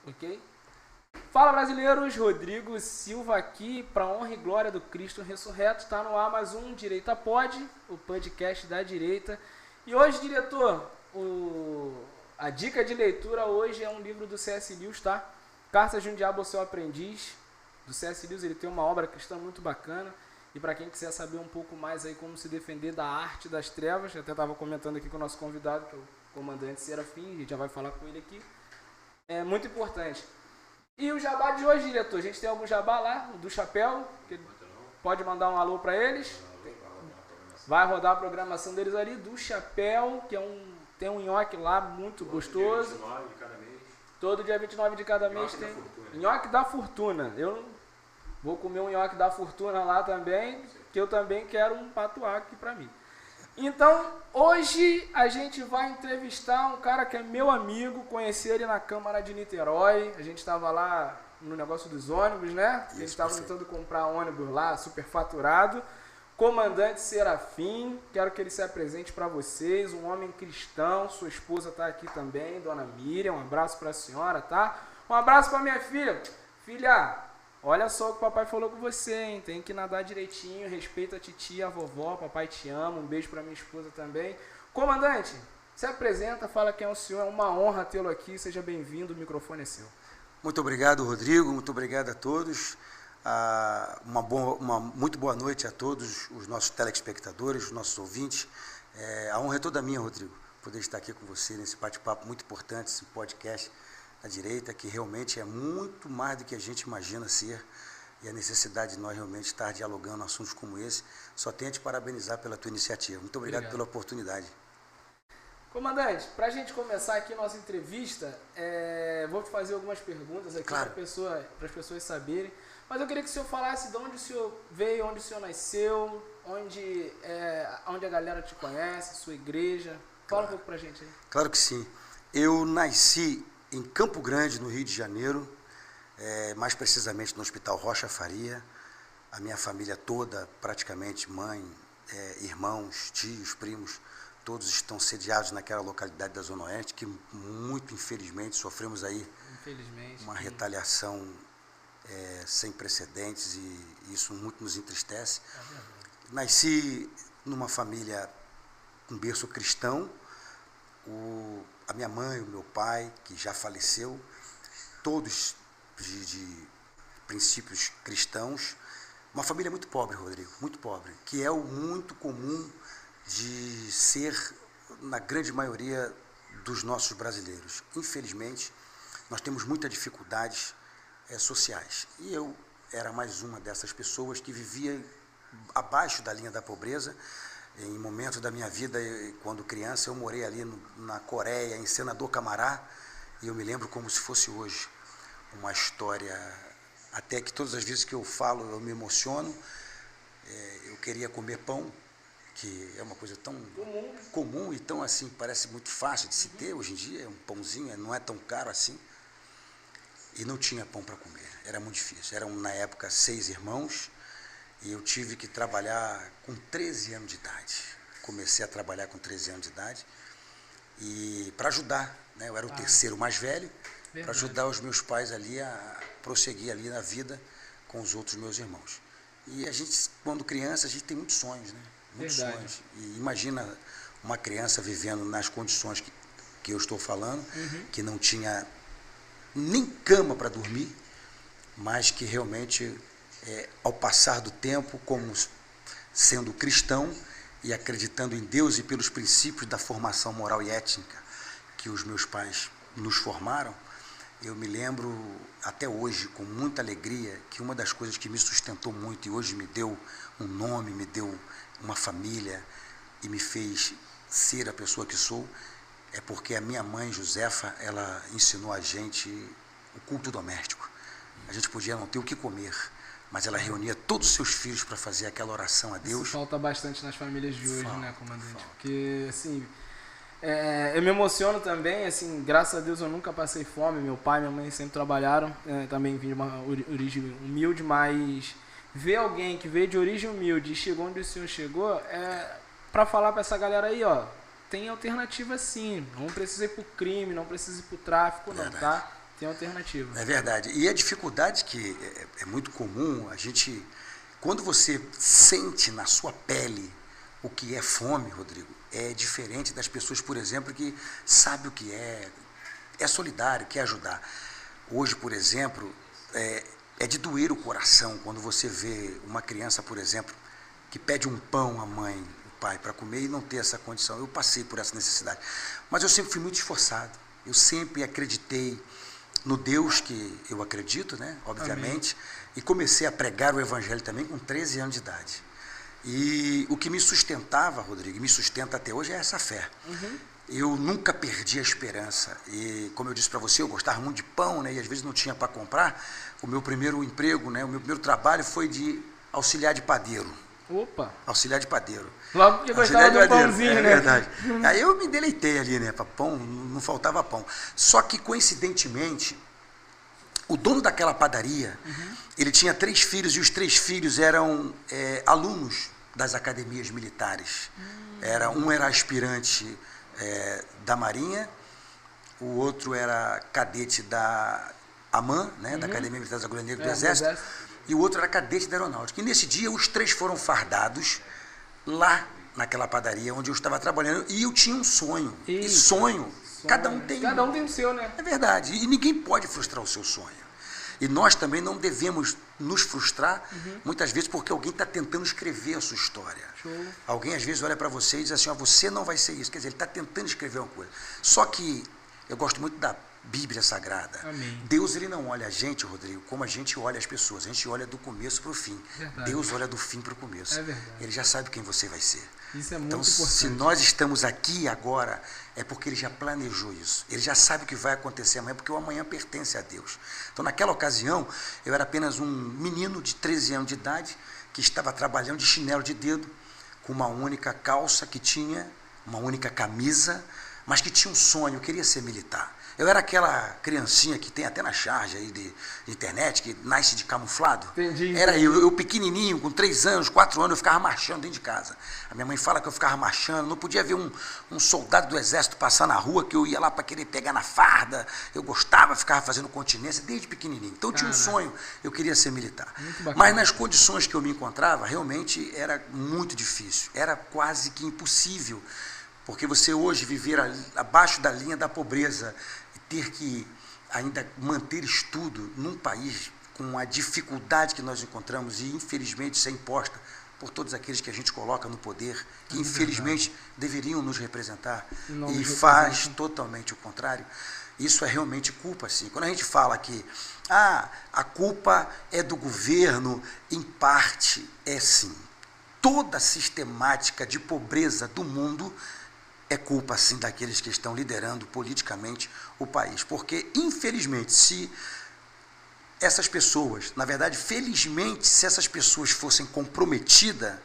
Ok? Fala, brasileiros, Rodrigo Silva aqui, para honra e glória do Cristo ressurreto. Está no ar mais um Direita Pode, o podcast da direita. E hoje, diretor, a dica de leitura hoje é um livro do C.S. Lewis, tá? Cartas de um Diabo ao Seu Aprendiz, do C.S. Lewis. Ele tem uma obra cristã muito bacana. E para quem quiser saber um pouco mais aí como se defender da arte das trevas, eu até estava comentando aqui com o nosso convidado, que é o comandante Serafim, a gente já vai falar com ele aqui. É muito importante. E o jabá de hoje, diretor, a gente tem algum jabá lá, do Chapéu, que pode mandar um alô para eles. Vai rodar a programação deles ali, do Chapéu, que tem um nhoque lá muito gostoso. Dia 29 de cada mês. Todo dia 29 de cada mês tem nhoque da fortuna. Eu vou comer um nhoque da fortuna lá também, que eu também quero um patuá aqui para mim. Então, hoje a gente vai entrevistar um cara que é meu amigo, conheci ele na Câmara de Niterói, a gente estava lá no negócio dos ônibus, né? A gente estava tentando comprar ônibus lá, superfaturado. Comandante Serafim, quero que ele se apresente para vocês, um homem cristão, sua esposa está aqui também, Dona Miriam, um abraço para a senhora, tá? Um abraço para minha filha. Filha, olha só o que o papai falou com você, hein? Tem que nadar direitinho, respeita a titia, a vovó, papai te ama, um beijo para minha esposa também. Comandante, se apresenta, fala quem é o senhor, é uma honra tê-lo aqui, seja bem-vindo, o microfone é seu. Muito obrigado, Rodrigo, muito obrigado a todos. Uma muito boa noite a todos os nossos telespectadores, os nossos ouvintes. A honra é toda minha, Rodrigo, poder estar aqui com você nesse bate-papo muito importante, esse podcast da direita, que realmente é muito mais do que a gente imagina ser, e a necessidade de nós realmente estar dialogando assuntos como esse. Só tenho a te parabenizar pela tua iniciativa. Muito obrigado pela oportunidade. Comandante, para a gente começar aqui a nossa entrevista, vou te fazer algumas perguntas aqui, claro, para as pessoas saberem. Mas eu queria que o senhor falasse de onde o senhor veio, onde o senhor nasceu, onde a galera te conhece, sua igreja. Fala um pouco para a gente aí. Claro que sim. Eu nasci em Campo Grande, no Rio de Janeiro, mais precisamente no Hospital Rocha Faria. A minha família toda, praticamente, mãe, irmãos, tios, primos, todos estão sediados naquela localidade da Zona Oeste, que muito infelizmente sofremos aí uma retaliação sem precedentes, e isso muito nos entristece. Nasci numa família, um berço cristão. A minha mãe, o meu pai, que já faleceu, todos de princípios cristãos. Uma família muito pobre, Rodrigo, muito pobre, que é o muito comum de ser na grande maioria dos nossos brasileiros. Infelizmente, nós temos muitas dificuldades sociais. E eu era mais uma dessas pessoas que vivia abaixo da linha da pobreza. Em momentos da minha vida, quando criança, eu morei ali na Coreia, em Senador Camará, e eu me lembro como se fosse hoje. Uma história, até que todas as vezes que eu falo, eu me emociono. Eu queria comer pão, que é uma coisa tão comum e tão assim, parece muito fácil de se ter hoje em dia, um pãozinho, não é tão caro assim. E não tinha pão para comer, era muito difícil. Eram, na época, 6 irmãos, e eu tive que trabalhar com 13 anos de idade. Comecei a trabalhar com 13 anos de idade, e para ajudar, né? Eu era o terceiro mais velho, para ajudar os meus pais ali a prosseguir ali na vida com os outros meus irmãos. E a gente, quando criança, a gente tem muitos sonhos, né? Muitos sonhos. E imagina uma criança vivendo nas condições que eu estou falando, que não tinha nem cama para dormir, mas que realmente, ao passar do tempo, como sendo cristão e acreditando em Deus e pelos princípios da formação moral e étnica que os meus pais nos formaram, eu me lembro até hoje, com muita alegria, que uma das coisas que me sustentou muito e hoje me deu um nome, me deu uma família e me fez ser a pessoa que sou, é porque a minha mãe, Josefa, ela ensinou a gente o culto doméstico. A gente podia não ter o que comer, mas ela reunia todos os seus filhos para fazer aquela oração a Deus. Isso falta bastante nas famílias de hoje, né, comandante? Porque, assim, eu me emociono também, assim, graças a Deus eu nunca passei fome, meu pai e minha mãe sempre trabalharam, também vim de uma origem humilde, mas ver alguém que veio de origem humilde e chegou onde o senhor chegou, para falar para essa galera aí, ó, tem alternativa sim, não precisa ir pro crime, não precisa ir pro tráfico, não, tá? Tem alternativa. É verdade. E a dificuldade que é muito comum, quando você sente na sua pele o que é fome, Rodrigo, é diferente das pessoas, por exemplo, que sabem o que é solidário, quer ajudar. Hoje, por exemplo, é de doer o coração quando você vê uma criança, por exemplo, que pede um pão à mãe, o pai, para comer e não ter essa condição. Eu passei por essa necessidade. Mas eu sempre fui muito esforçado. Eu sempre acreditei no Deus que eu acredito, né? Obviamente. Amém. E comecei a pregar o evangelho também com 13 anos de idade. E o que me sustentava, Rodrigo, e me sustenta até hoje, é essa fé. Uhum. Eu nunca perdi a esperança. E, como eu disse para você, eu gostava muito de pão, né? E às vezes não tinha para comprar. O meu primeiro emprego, né? O meu primeiro trabalho foi de auxiliar de padeiro. Opa! Auxiliar de padeiro. Logo que gostava do pãozinho, né? É verdade. Aí eu me deleitei ali, né? Para pão, não faltava pão. Só que, coincidentemente, o dono daquela padaria, ele tinha 3 filhos, e os 3 filhos eram alunos das academias militares. Um era aspirante da Marinha, o outro era cadete da AMAN, né, da Academia Militar dos Agulha Negra do Exército, e o outro era cadete da Aeronáutica. E nesse dia, os 3 foram fardados lá naquela padaria onde eu estava trabalhando, e eu tinha um sonho. E sonho, cada um tem o seu, né? É verdade, e ninguém pode frustrar o seu sonho. E nós também não devemos nos frustrar, muitas vezes, porque alguém está tentando escrever a sua história. Show. Alguém, às vezes, olha para você e diz assim, você não vai ser isso. Quer dizer, ele está tentando escrever uma coisa. Só que eu gosto muito da Bíblia Sagrada. Amém. Deus, ele não olha a gente, Rodrigo, como a gente olha as pessoas. A gente olha do começo para o fim. Verdade. Deus olha do fim para o começo. É verdade. Ele já sabe quem você vai ser. Isso é muito então, importante. Se nós estamos aqui agora, é porque ele já planejou isso. Ele já sabe o que vai acontecer amanhã, porque o amanhã pertence a Deus. Então, naquela ocasião, eu era apenas um menino de 13 anos de idade, que estava trabalhando de chinelo de dedo, com uma única calça que tinha, uma única camisa, mas que tinha um sonho, eu queria ser militar. Eu era aquela criancinha que tem até na charge aí de internet, que nasce de camuflado. Entendi. Era eu pequenininho, com 3 anos, 4 anos, eu ficava marchando dentro de casa. A minha mãe fala que eu ficava marchando, não podia ver um soldado do exército passar na rua, que eu ia lá para querer pegar na farda. Eu gostava, ficava fazendo continência desde pequenininho. Então eu tinha um sonho, eu queria ser militar. Mas nas condições que eu me encontrava, realmente era muito difícil. Era quase que impossível. Porque você hoje viver abaixo da linha da pobreza, ter que ainda manter estudo num país com a dificuldade que nós encontramos, e infelizmente isso é imposta por todos aqueles que a gente coloca no poder, que infelizmente deveriam nos representar, e faz totalmente o contrário. Isso é realmente culpa, sim. Quando a gente fala que a culpa é do governo, em parte é sim. Toda a sistemática de pobreza do mundo é culpa, sim, daqueles que estão liderando politicamente o país. Porque, infelizmente, se essas pessoas, na verdade, felizmente, se essas pessoas fossem comprometidas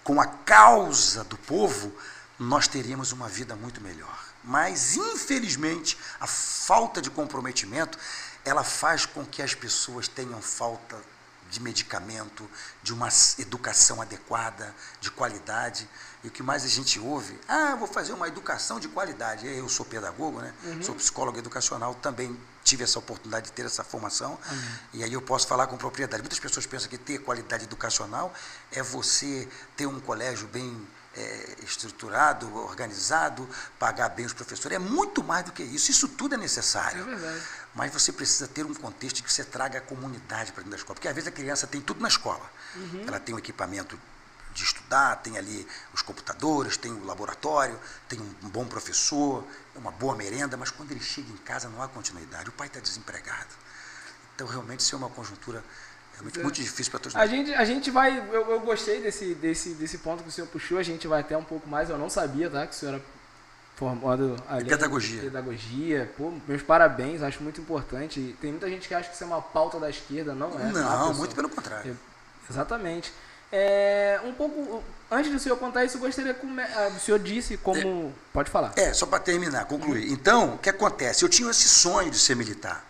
com a causa do povo, nós teríamos uma vida muito melhor. Mas, infelizmente, a falta de comprometimento, ela faz com que as pessoas tenham falta de medicamento, de uma educação adequada, de qualidade. E o que mais a gente ouve, vou fazer uma educação de qualidade. Eu sou pedagogo, né? Sou psicólogo educacional, também tive essa oportunidade de ter essa formação, e aí eu posso falar com propriedade. Muitas pessoas pensam que ter qualidade educacional é você ter um colégio bem estruturado, organizado, pagar bem os professores. É muito mais do que isso. Isso tudo é necessário. É verdade. Mas você precisa ter um contexto que você traga a comunidade para dentro da escola. Porque às vezes a criança tem tudo na escola. Ela tem um equipamento de estudar, tem ali os computadores, tem o laboratório, tem um bom professor, uma boa merenda, mas quando ele chega em casa não há continuidade. O pai está desempregado. Então, realmente, isso é uma conjuntura muito difícil para todos nós. A gente vai, eu gostei desse ponto que o senhor puxou, a gente vai até um pouco mais, eu não sabia, tá, que o senhor era formado ali em pedagogia. Pô, meus parabéns, acho muito importante. Tem muita gente que acha que isso é uma pauta da esquerda, não é? Não, muito pelo contrário. Exatamente. Um pouco, antes do senhor contar isso, eu gostaria que o senhor disse como... Pode falar. Só para terminar, concluir. Então, o que acontece? Eu tinha esse sonho de ser militar.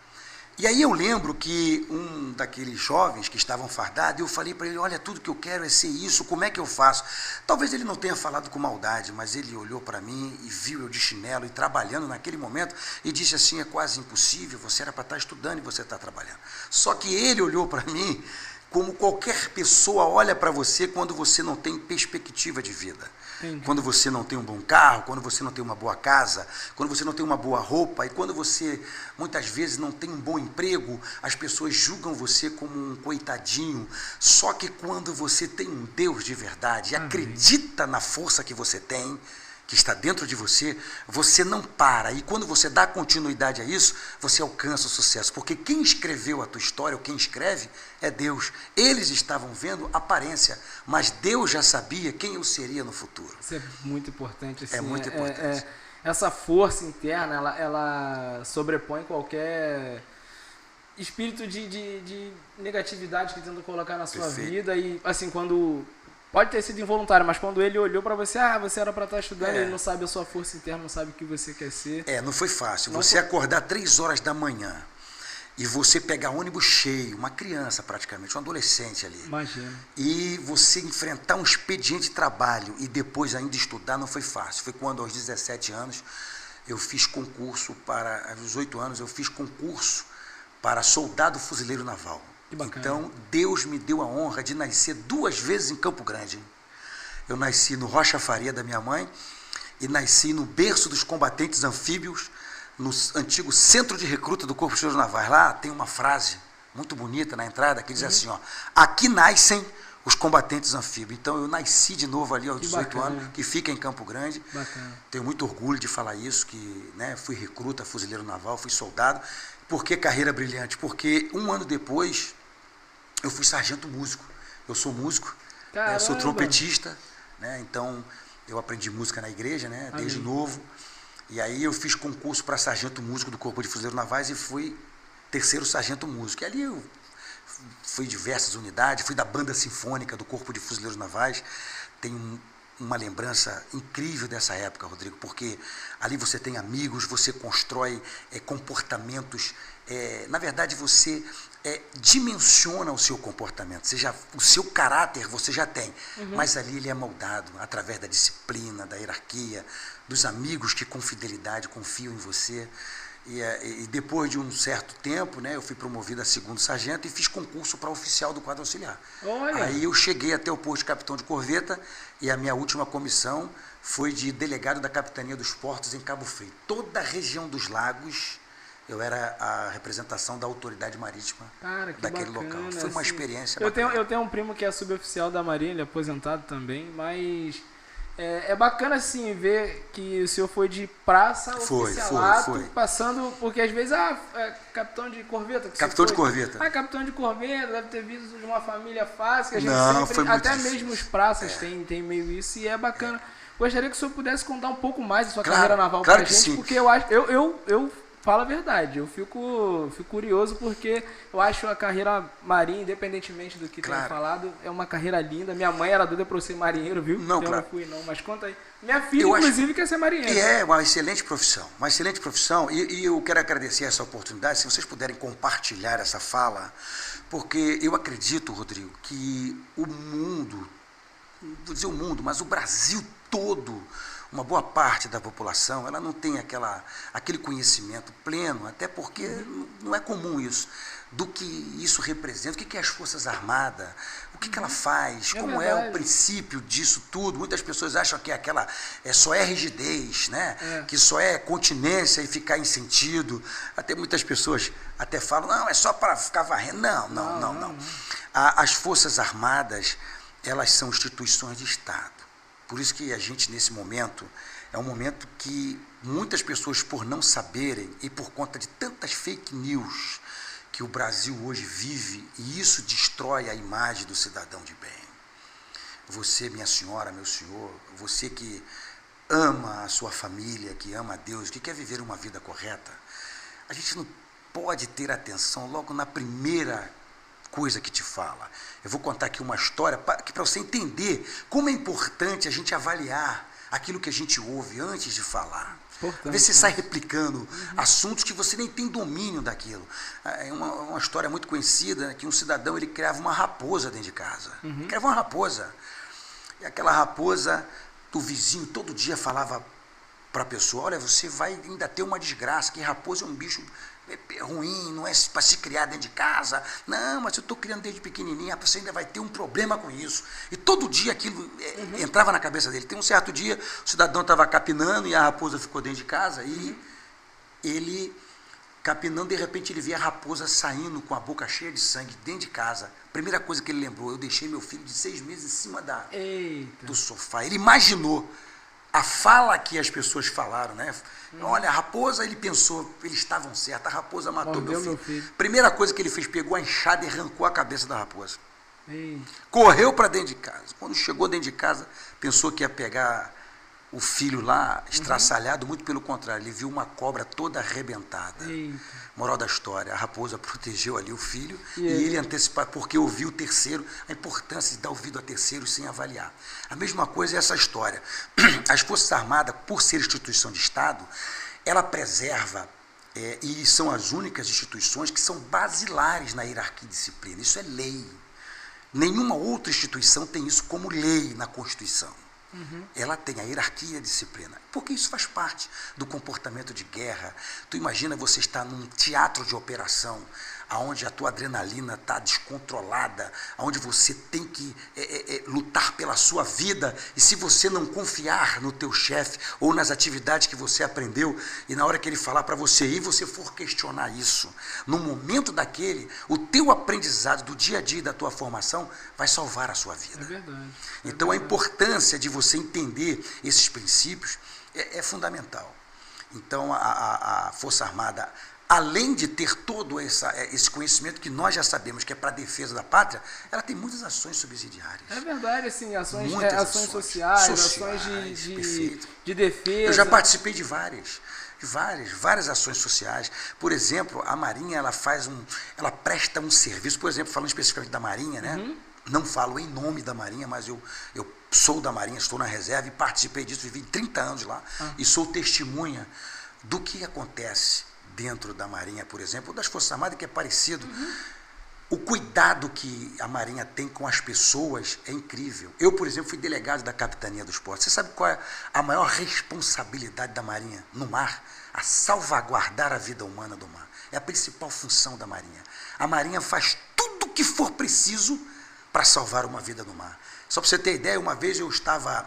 E aí eu lembro que um daqueles jovens que estavam fardados, eu falei para ele, olha, tudo que eu quero é ser isso, como é que eu faço? Talvez ele não tenha falado com maldade, mas ele olhou para mim e viu eu de chinelo e trabalhando naquele momento e disse assim, é quase impossível, você era para estar estudando e você está trabalhando. Só que ele olhou para mim como qualquer pessoa olha para você quando você não tem perspectiva de vida. Entendi. Quando você não tem um bom carro, quando você não tem uma boa casa, quando você não tem uma boa roupa e quando você muitas vezes não tem um bom emprego, as pessoas julgam você como um coitadinho. Só que quando você tem um Deus de verdade e acredita na força que você tem, que está dentro de você, você não para. E quando você dá continuidade a isso, você alcança o sucesso. Porque quem escreveu a tua história, ou quem escreve, é Deus. Eles estavam vendo aparência, mas Deus já sabia quem eu seria no futuro. Isso é muito importante. Assim, é muito importante. Essa força interna, ela sobrepõe qualquer espírito de negatividade que tenta colocar na sua vida. E assim, quando... Pode ter sido involuntário, mas quando ele olhou para você, você era para estar estudando, ele não sabe a sua força interna, não sabe o que você quer ser. Não foi fácil. Você acordar 3 horas da manhã e você pegar ônibus cheio, uma criança praticamente, um adolescente ali. Imagina. E você enfrentar um expediente de trabalho e depois ainda estudar, não foi fácil. Foi quando, aos 17 anos, eu fiz concurso para... Aos 18 anos, eu fiz concurso para soldado fuzileiro naval. Então, Deus me deu a honra de nascer 2 vezes em Campo Grande. Eu nasci no Rocha Faria da minha mãe e nasci no berço dos combatentes anfíbios, no antigo centro de recruta do Corpo de Fuzileiros Navais. Lá tem uma frase muito bonita na entrada que diz assim, aqui nascem os combatentes anfíbios. Então, eu nasci de novo ali aos 18 anos, que fica em Campo Grande. Tenho muito orgulho de falar isso, que fui recruta, fuzileiro naval, fui soldado. Por que carreira brilhante? Porque 1 ano depois, eu fui sargento músico. Eu sou músico, eu sou trompetista, então eu aprendi música na igreja, desde novo. E aí eu fiz concurso para sargento músico do Corpo de Fuzileiros Navais e fui 3º sargento músico. E ali eu fui em diversas unidades, fui da banda sinfônica do Corpo de Fuzileiros Navais. Tenho uma lembrança incrível dessa época, Rodrigo, porque ali você tem amigos, você constrói comportamentos, na verdade você dimensiona o seu comportamento, o seu caráter você já tem, mas ali ele é moldado através da disciplina, da hierarquia, dos amigos que com fidelidade confiam em você. E depois de um certo tempo, eu fui promovido a 2º sargento e fiz concurso para oficial do quadro auxiliar. Olha. Aí eu cheguei até o posto de capitão de corveta e a minha última comissão foi de delegado da Capitania dos Portos em Cabo Frio. Toda a região dos lagos, eu era a representação da autoridade marítima daquele local. Foi uma experiência bacana. Eu tenho um primo que é suboficial da Marinha, ele é aposentado também, mas... É bacana assim ver que o senhor foi de praça oficialato, passando, porque às vezes, capitão de corveta. Capitão de corveta. Capitão de corveta, deve ter vindo de uma família fácil, que a gente sempre, foi até mesmo os praças tem meio isso, e é bacana. Gostaria que o senhor pudesse contar um pouco mais da sua carreira naval pra gente, sim. Porque eu acho, eu falo a verdade, eu fico curioso porque eu acho a carreira marinha, independentemente do que tenha falado, é uma carreira linda. Minha mãe era doida para eu ser marinheiro, viu? Não, eu não fui não, mas conta aí. Minha filha, inclusive, quer ser marinheira. E é uma excelente profissão, e eu quero agradecer essa oportunidade, se vocês puderem compartilhar essa fala, porque eu acredito, Rodrigo, que o mundo, vou dizer o mundo, mas o Brasil todo, uma boa parte da população, ela não tem aquele conhecimento pleno, até porque não é comum isso, do que isso representa, o que é as Forças Armadas, o que ela faz, como é o princípio disso tudo. Muitas pessoas acham que só é rigidez, que só é continência e ficar em sentido. Até muitas pessoas até falam, não, é só para ficar varrendo. Não. As Forças Armadas, elas são instituições de Estado. Por isso que a gente, nesse momento, é um momento que muitas pessoas, por não saberem e por conta de tantas fake news que o Brasil hoje vive, e isso destrói a imagem do cidadão de bem. Você, minha senhora, meu senhor, você que ama a sua família, que ama a Deus, que quer viver uma vida correta, a gente não pode ter atenção logo na primeira coisa que te fala. Eu vou contar aqui uma história para você entender como é importante a gente avaliar aquilo que a gente ouve antes de falar. Importante, Às vezes você sai replicando assuntos que você nem tem domínio daquilo. É uma história muito conhecida, que um cidadão ele criava uma raposa dentro de casa. Criava uma raposa. E aquela raposa, do vizinho, todo dia falava para a pessoa, olha, você vai ainda ter uma desgraça, que raposa é um bicho ruim, não é para se criar dentro de casa. Não, mas eu estou criando desde pequenininha, você ainda vai ter um problema com isso. E todo dia aquilo entrava na cabeça dele. Tem um certo dia, o cidadão estava capinando e a raposa ficou dentro de casa e ele, capinando, de repente ele via a raposa saindo com a boca cheia de sangue dentro de casa. Primeira coisa que ele lembrou, eu deixei meu filho de 6 meses em cima do sofá. Ele imaginou a fala que as pessoas falaram, né? Olha, a raposa, ele pensou, eles estavam certos, a raposa matou meu filho. Primeira coisa que ele fez, pegou a enxada e arrancou a cabeça da raposa. Correu para dentro de casa. Quando chegou dentro de casa, pensou que ia pegar o filho lá, estraçalhado, muito pelo contrário, ele viu uma cobra toda arrebentada. Moral da história, a raposa protegeu ali o filho e ele antecipou, porque ouviu o terceiro, a importância de dar ouvido a terceiros sem avaliar. A mesma coisa é essa história. As Forças Armadas, por ser instituição de Estado, ela preserva, e são as únicas instituições que são basilares na hierarquia e disciplina. Isso é lei. Nenhuma outra instituição tem isso como lei na Constituição. Ela tem a hierarquia e a disciplina, porque isso faz parte do comportamento de guerra. Tu imagina você estar num teatro de operação, onde a tua adrenalina está descontrolada, onde você tem que lutar pela sua vida, e se você não confiar no teu chefe ou nas atividades que você aprendeu, e na hora que ele falar para você ir, você for questionar isso, no momento daquele, o teu aprendizado do dia a dia da tua formação vai salvar a sua vida. É verdade. Então a importância de você entender esses princípios é fundamental. Então a Força Armada, além de ter todo esse conhecimento que nós já sabemos que é para a defesa da pátria, ela tem muitas ações subsidiárias. É verdade, assim, ações sociais, ações de defesa. Eu já participei de várias ações sociais. Por exemplo, a Marinha, ela presta um serviço, por exemplo, falando especificamente da Marinha, né? Não falo em nome da Marinha, mas eu sou da Marinha, estou na reserva e participei disso, vivi 30 anos lá e sou testemunha do que acontece dentro da Marinha, por exemplo, ou das Forças Armadas, que é parecido. O cuidado que a Marinha tem com as pessoas é incrível. Eu, por exemplo, fui delegado da Capitania dos Portos. Você sabe qual é a maior responsabilidade da Marinha no mar? A salvaguardar a vida humana do mar. É a principal função da Marinha. A Marinha faz tudo o que for preciso para salvar uma vida no mar. Só para você ter ideia, uma vez eu estava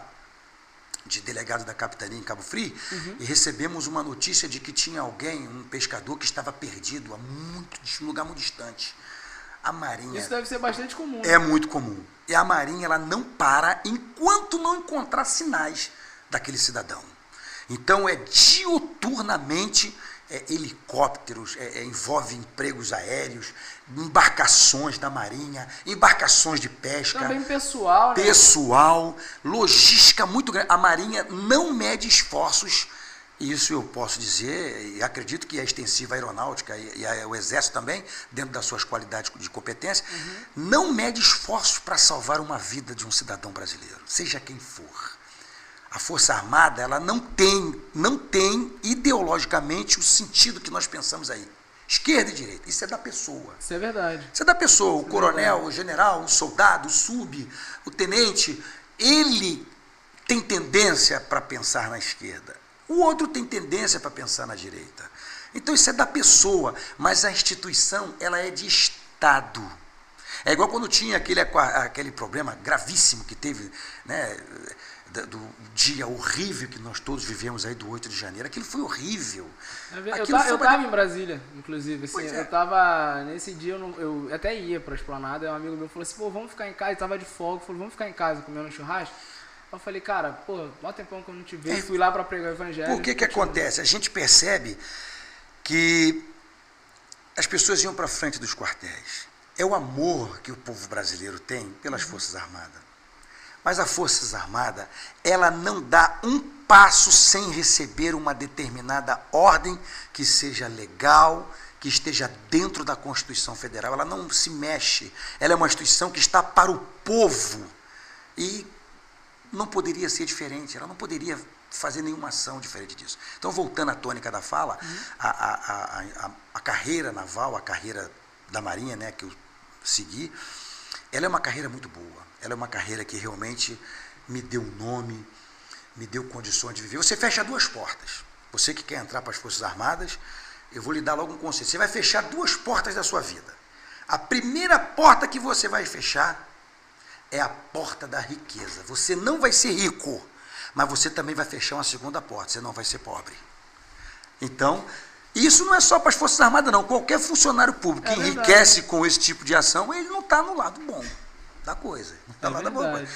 de delegado da Capitania em Cabo Frio e recebemos uma notícia de que tinha alguém, um pescador, que estava perdido num lugar muito distante. A Marinha... Isso deve ser bastante comum. É muito comum. E a Marinha, ela não para enquanto não encontrar sinais daquele cidadão. Então, diuturnamente, helicópteros, envolve empregos aéreos, embarcações da Marinha, embarcações de pesca. Também pessoal, né? Pessoal, logística muito grande. A Marinha não mede esforços, isso eu posso dizer, e acredito que é extensiva a aeronáutica e o Exército também, dentro das suas qualidades de competência, não mede esforços para salvar uma vida de um cidadão brasileiro, seja quem for. A Força Armada, ela não tem ideologicamente o sentido que nós pensamos aí. Esquerda e direita, isso é da pessoa. Isso é verdade. Isso é da pessoa, o coronel, o general, o soldado, o sub, o tenente, ele tem tendência para pensar na esquerda. O outro tem tendência para pensar na direita. Então isso é da pessoa, mas a instituição, ela é de Estado. É igual quando tinha aquele problema gravíssimo que teve, né, do dia horrível que nós todos vivemos aí do 8 de janeiro. Aquilo foi horrível. Eu estava em Brasília, inclusive. Assim, eu estava, nesse dia, eu até ia para a Esplanada, e um amigo meu falou assim, pô, vamos ficar em casa, ele estava de folga, falou, vamos ficar em casa comendo um churrasco. Eu falei, cara, pô, mó tempão que eu não te vejo, fui lá para pregar o evangelho. Por que acontece? A gente percebe que as pessoas iam para frente dos quartéis. É o amor que o povo brasileiro tem pelas Forças Armadas. Mas a Forças Armadas, ela não dá um passo sem receber uma determinada ordem que seja legal, que esteja dentro da Constituição Federal. Ela não se mexe. Ela é uma instituição que está para o povo. E não poderia ser diferente, ela não poderia fazer nenhuma ação diferente disso. Então, voltando à tônica da fala, a carreira naval, a carreira da Marinha, né, que eu segui, ela é uma carreira muito boa. Ela é uma carreira que realmente me deu nome, me deu condições de viver. Você fecha duas portas. Você que quer entrar para as Forças Armadas, eu vou lhe dar logo um conselho. Você vai fechar duas portas da sua vida. A primeira porta que você vai fechar é a porta da riqueza. Você não vai ser rico, mas você também vai fechar uma segunda porta. Você não vai ser pobre. Então, isso não é só para as Forças Armadas, não. Qualquer funcionário público que enriquece com esse tipo de ação, ele não está no lado bom da coisa. Não está no lado da boa coisa.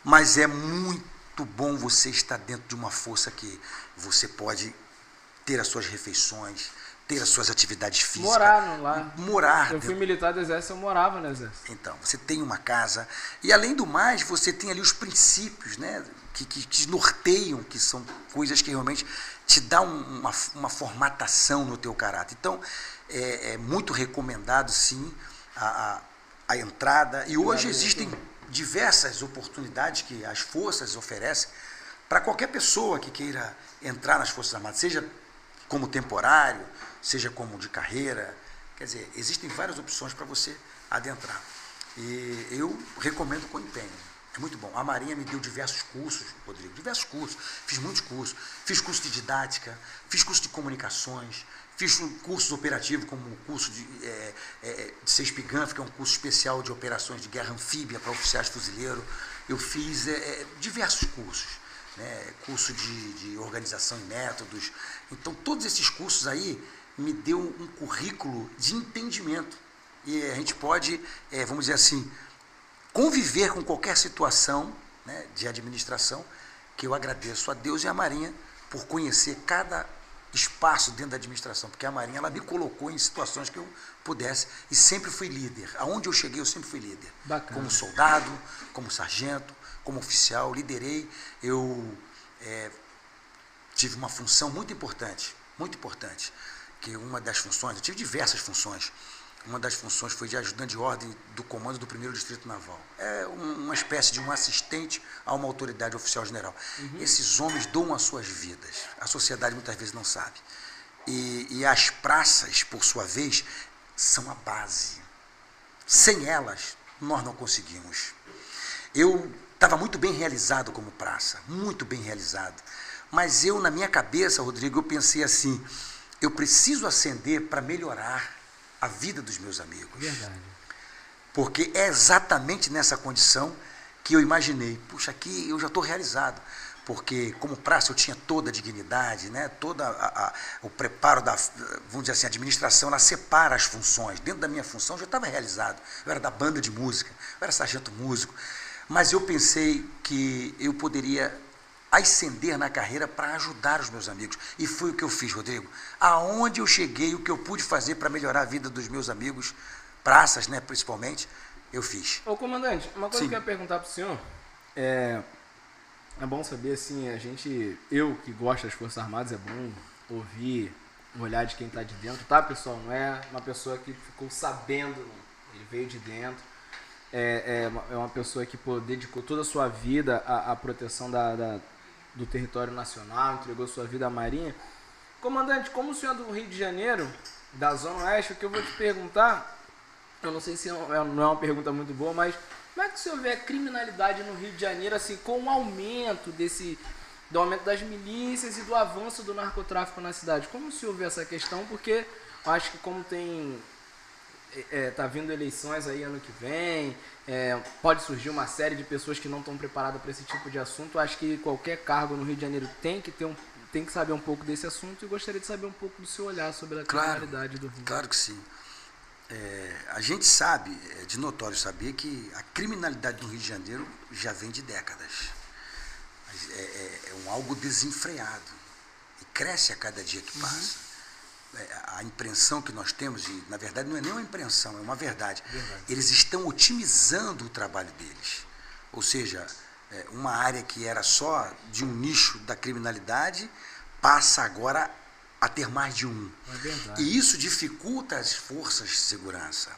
Mas é muito bom você estar dentro de uma força que você pode ter as suas refeições, ter as suas atividades físicas. Morar lá. Morar. Eu fui militar do Exército, eu morava no Exército. Então, você tem uma casa. E, além do mais, você tem ali os princípios, né, que te norteiam, que são coisas que realmente te dão uma formatação no teu caráter. Então, é muito recomendado, sim, a entrada. E hoje existem diversas oportunidades que as forças oferecem para qualquer pessoa que queira entrar nas Forças Armadas, seja como temporário, seja como de carreira. Quer dizer, existem várias opções para você adentrar. E eu recomendo com empenho. É muito bom. A Marinha me deu diversos cursos, Rodrigo, diversos cursos. Fiz muitos cursos. Fiz curso de didática, fiz curso de comunicações, fiz cursos operativos, como o curso de CESPIGANF, que é um curso especial de operações de guerra anfíbia para oficiais fuzileiros. Eu fiz diversos cursos, né? Curso de organização e métodos. Então, todos esses cursos aí me deu um currículo de entendimento. E a gente pode, vamos dizer assim, conviver com qualquer situação, né, de administração, que eu agradeço a Deus e à Marinha por conhecer cada espaço dentro da administração, porque a Marinha ela me colocou em situações que eu pudesse e sempre fui líder. Aonde eu cheguei, eu sempre fui líder. Bacana. Como soldado, como sargento, como oficial, liderei. Eu tive uma função muito importante, que uma das funções, eu tive diversas funções. Uma das funções foi de ajudante de ordem do comando do 1º Distrito Naval. É uma espécie de um assistente a uma autoridade oficial general. Uhum. Esses homens doam as suas vidas. A sociedade muitas vezes não sabe. E as praças, por sua vez, são a base. Sem elas, nós não conseguimos. Eu estava muito bem realizado como praça, muito bem realizado. Mas eu, na minha cabeça, Rodrigo, eu pensei assim, eu preciso ascender para melhorar a vida dos meus amigos. Verdade. Porque é exatamente nessa condição que eu imaginei, puxa, aqui eu já estou realizado. Porque como praça eu tinha toda a dignidade, né? Todo o preparo da, vamos dizer assim, a administração, ela separa as funções. Dentro da minha função eu já estava realizado. Eu era da banda de música, eu era sargento músico. Mas eu pensei que eu poderia ascender na carreira para ajudar os meus amigos. E foi o que eu fiz, Rodrigo. Aonde eu cheguei, o que eu pude fazer para melhorar a vida dos meus amigos, praças, né, principalmente, eu fiz. Ô, comandante, uma coisa Sim. que eu ia perguntar para o senhor, é bom saber, assim, eu que gosto das Forças Armadas, é bom ouvir o olhar de quem está de dentro, tá, pessoal? Não é uma pessoa que ficou sabendo, não. Ele veio de dentro. É uma pessoa que dedicou toda a sua vida à proteção do território nacional, entregou sua vida à Marinha. Comandante, como o senhor é do Rio de Janeiro, da Zona Oeste, o que eu vou te perguntar, eu não sei se não é uma pergunta muito boa, mas como é que o senhor vê a criminalidade no Rio de Janeiro, assim, com o aumento do aumento das milícias e do avanço do narcotráfico na cidade? Como o senhor vê essa questão? Porque eu acho que como tá vindo eleições aí ano que vem, pode surgir uma série de pessoas que não estão preparadas para esse tipo de assunto. Acho que qualquer cargo no Rio de Janeiro tem que saber um pouco desse assunto, e gostaria de saber um pouco do seu olhar sobre a criminalidade do Rio. Claro que sim. A gente sabe, é de notório saber que a criminalidade do Rio de Janeiro já vem de décadas. É algo desenfreado e cresce a cada dia que passa. A impressão que nós temos, e na verdade não é nem uma impressão, é uma verdade. Eles estão otimizando o trabalho deles. Ou seja, uma área que era só de um nicho da criminalidade passa agora a ter mais de um. É verdade. E isso dificulta as forças de segurança.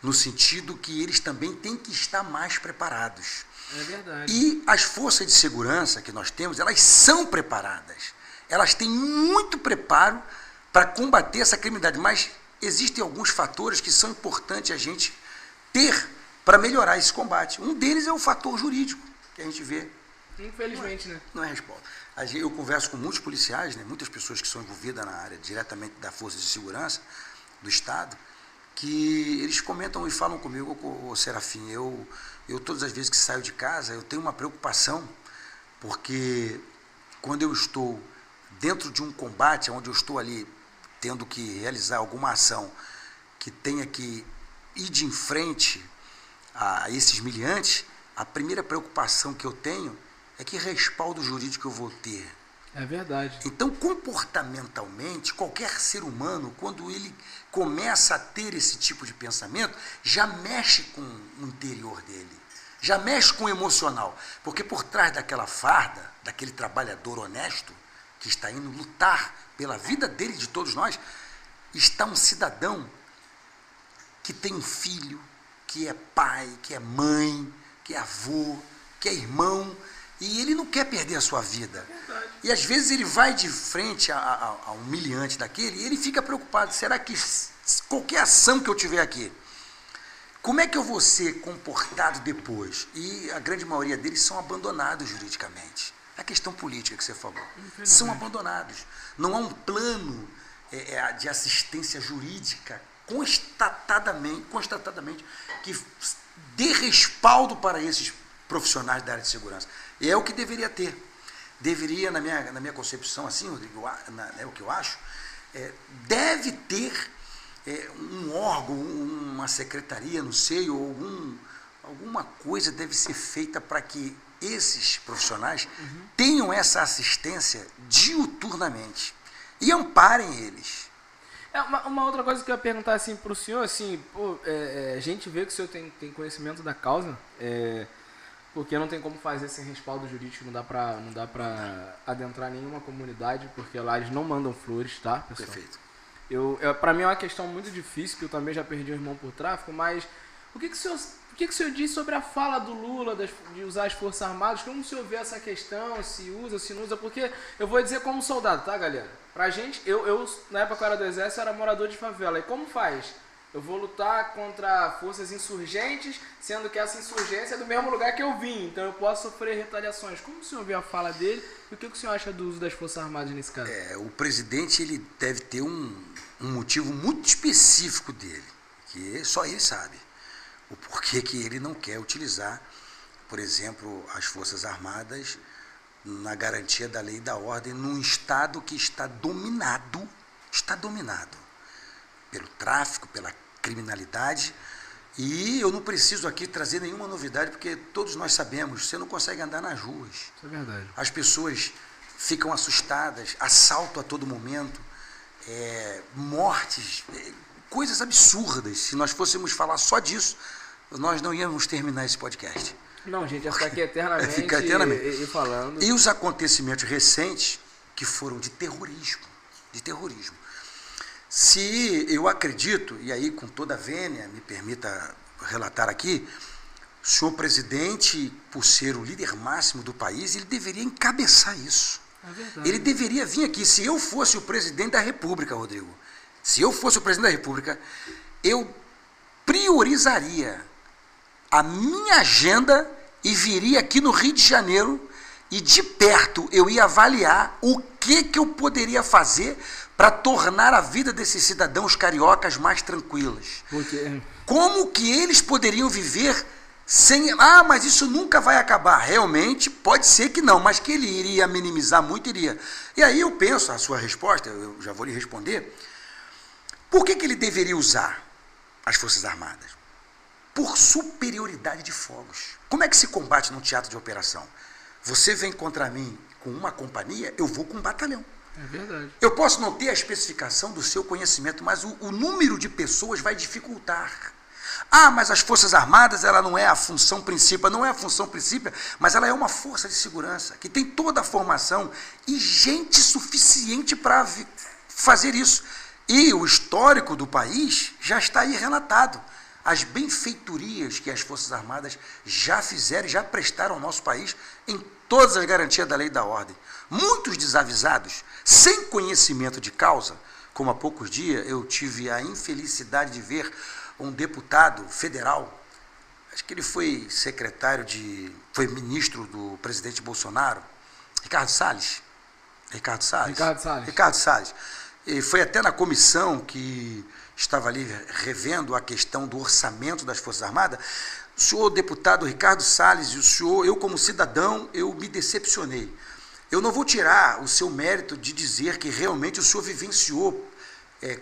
no sentido que eles também têm que estar mais preparados. É verdade. E as forças de segurança que nós temos, elas são preparadas. Elas têm muito preparo para combater essa criminalidade, mas existem alguns fatores que são importantes a gente ter para melhorar esse combate. Um deles é o fator jurídico, que a gente vê. Infelizmente, né? Não é resposta. Eu converso com muitos policiais, né, muitas pessoas que são envolvidas na área diretamente da Força de Segurança do Estado, que eles comentam e falam comigo, ô Serafim, eu todas as vezes que saio de casa, eu tenho uma preocupação, porque quando eu estou dentro de um combate, onde eu estou ali tendo que realizar alguma ação que tenha que ir de frente a esses miliantes, a primeira preocupação que eu tenho é que respaldo jurídico eu vou ter. É verdade. Então, comportamentalmente, qualquer ser humano, quando ele começa a ter esse tipo de pensamento, já mexe com o interior dele, já mexe com o emocional, porque por trás daquela farda, daquele trabalhador honesto, que está indo lutar pela vida dele e de todos nós, está um cidadão que tem um filho, que é pai, que é mãe, que é avô, que é irmão, e ele não quer perder a sua vida. E às vezes ele vai de frente a um humilhante daquele e ele fica preocupado, será que qualquer ação que eu tiver aqui, como é que eu vou ser comportado depois? E a grande maioria deles são abandonados juridicamente. A questão política que você falou. São abandonados. Não há um plano de assistência jurídica constatadamente que dê respaldo para esses profissionais da área de segurança. E é o que deveria ter. Deveria, na minha concepção, assim, Rodrigo, é o que eu acho, deve ter um órgão, uma secretaria, não sei, ou alguma coisa deve ser feita para que esses profissionais tenham essa assistência diuturnamente e amparem eles. Uma outra coisa que eu ia perguntar assim, para o senhor, assim, a gente vê que o senhor tem conhecimento da causa, porque não tem como fazer sem respaldo jurídico, não dá para adentrar nenhuma comunidade, porque lá eles não mandam flores, tá, pessoal? Perfeito. Para mim é uma questão muito difícil, que eu também já perdi um irmão por tráfico, mas o que o senhor diz sobre a fala do Lula de usar as Forças Armadas? Como o senhor vê essa questão, se usa, se não usa? Porque eu vou dizer como soldado, tá, galera? Pra gente, eu na época que eu era do Exército, era morador de favela. E como faz? Eu vou lutar contra forças insurgentes, sendo que essa insurgência é do mesmo lugar que eu vim, então eu posso sofrer retaliações. Como o senhor vê a fala dele e o que o senhor acha do uso das Forças Armadas nesse caso? O presidente ele deve ter um motivo muito específico dele, que só ele sabe. O porquê que ele não quer utilizar, por exemplo, as Forças Armadas na garantia da lei e da ordem num Estado que está dominado pelo tráfico, pela criminalidade. E eu não preciso aqui trazer nenhuma novidade, porque todos nós sabemos, você não consegue andar nas ruas. Isso é verdade. As pessoas ficam assustadas, assalto a todo momento, mortes, coisas absurdas. Se nós fôssemos falar só disso, nós não íamos terminar esse podcast. Não, gente, ia ficar aqui eternamente, e falando. E os acontecimentos recentes que foram de terrorismo. Se eu acredito, e aí com toda a vênia, me permita relatar aqui, o senhor presidente, por ser o líder máximo do país, ele deveria encabeçar isso. É verdade. Ele deveria vir aqui. Se eu fosse o presidente da República, Rodrigo, eu priorizaria a minha agenda e viria aqui no Rio de Janeiro e de perto eu ia avaliar o que eu poderia fazer para tornar a vida desses cidadãos cariocas mais tranquilas. Como que eles poderiam viver sem... mas isso nunca vai acabar. Realmente, pode ser que não, mas que ele iria minimizar muito, iria. E aí eu penso, a sua resposta, eu já vou lhe responder, por que ele deveria usar as Forças Armadas? Por superioridade de fogos. Como é que se combate num teatro de operação? Você vem contra mim com uma companhia, eu vou com um batalhão. É verdade. Eu posso não ter a especificação do seu conhecimento, mas o número de pessoas vai dificultar. Mas as Forças Armadas, ela não é a função principal, mas ela é uma força de segurança, que tem toda a formação e gente suficiente para fazer isso. E o histórico do país já está aí relatado. as benfeitorias que as Forças Armadas já fizeram e já prestaram ao nosso país em todas as garantias da lei e da ordem. Muitos desavisados, sem conhecimento de causa, como há poucos dias eu tive a infelicidade de ver um deputado federal, acho que ele foi foi ministro do presidente Bolsonaro, Ricardo Salles. E foi até na comissão que estava ali revendo a questão do orçamento das Forças Armadas. O senhor deputado Ricardo Salles e o senhor, eu como cidadão, eu me decepcionei. Eu não vou tirar o seu mérito de dizer que realmente o senhor vivenciou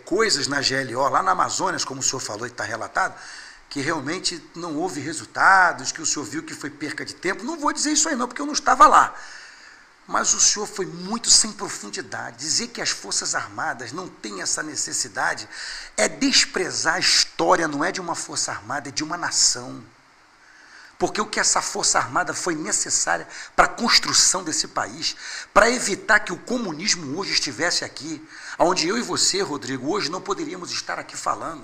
coisas na GLO, lá na Amazonas, como o senhor falou e está relatado, que realmente não houve resultados, que o senhor viu que foi perca de tempo. Não vou dizer isso aí não, porque eu não estava lá. Mas o senhor foi muito sem profundidade. Dizer que as Forças Armadas não têm essa necessidade é desprezar a história, não é de uma Força Armada, é de uma nação. Porque o que essa Força Armada foi necessária para a construção desse país, para evitar que o comunismo hoje estivesse aqui, onde eu e você, Rodrigo, hoje não poderíamos estar aqui falando.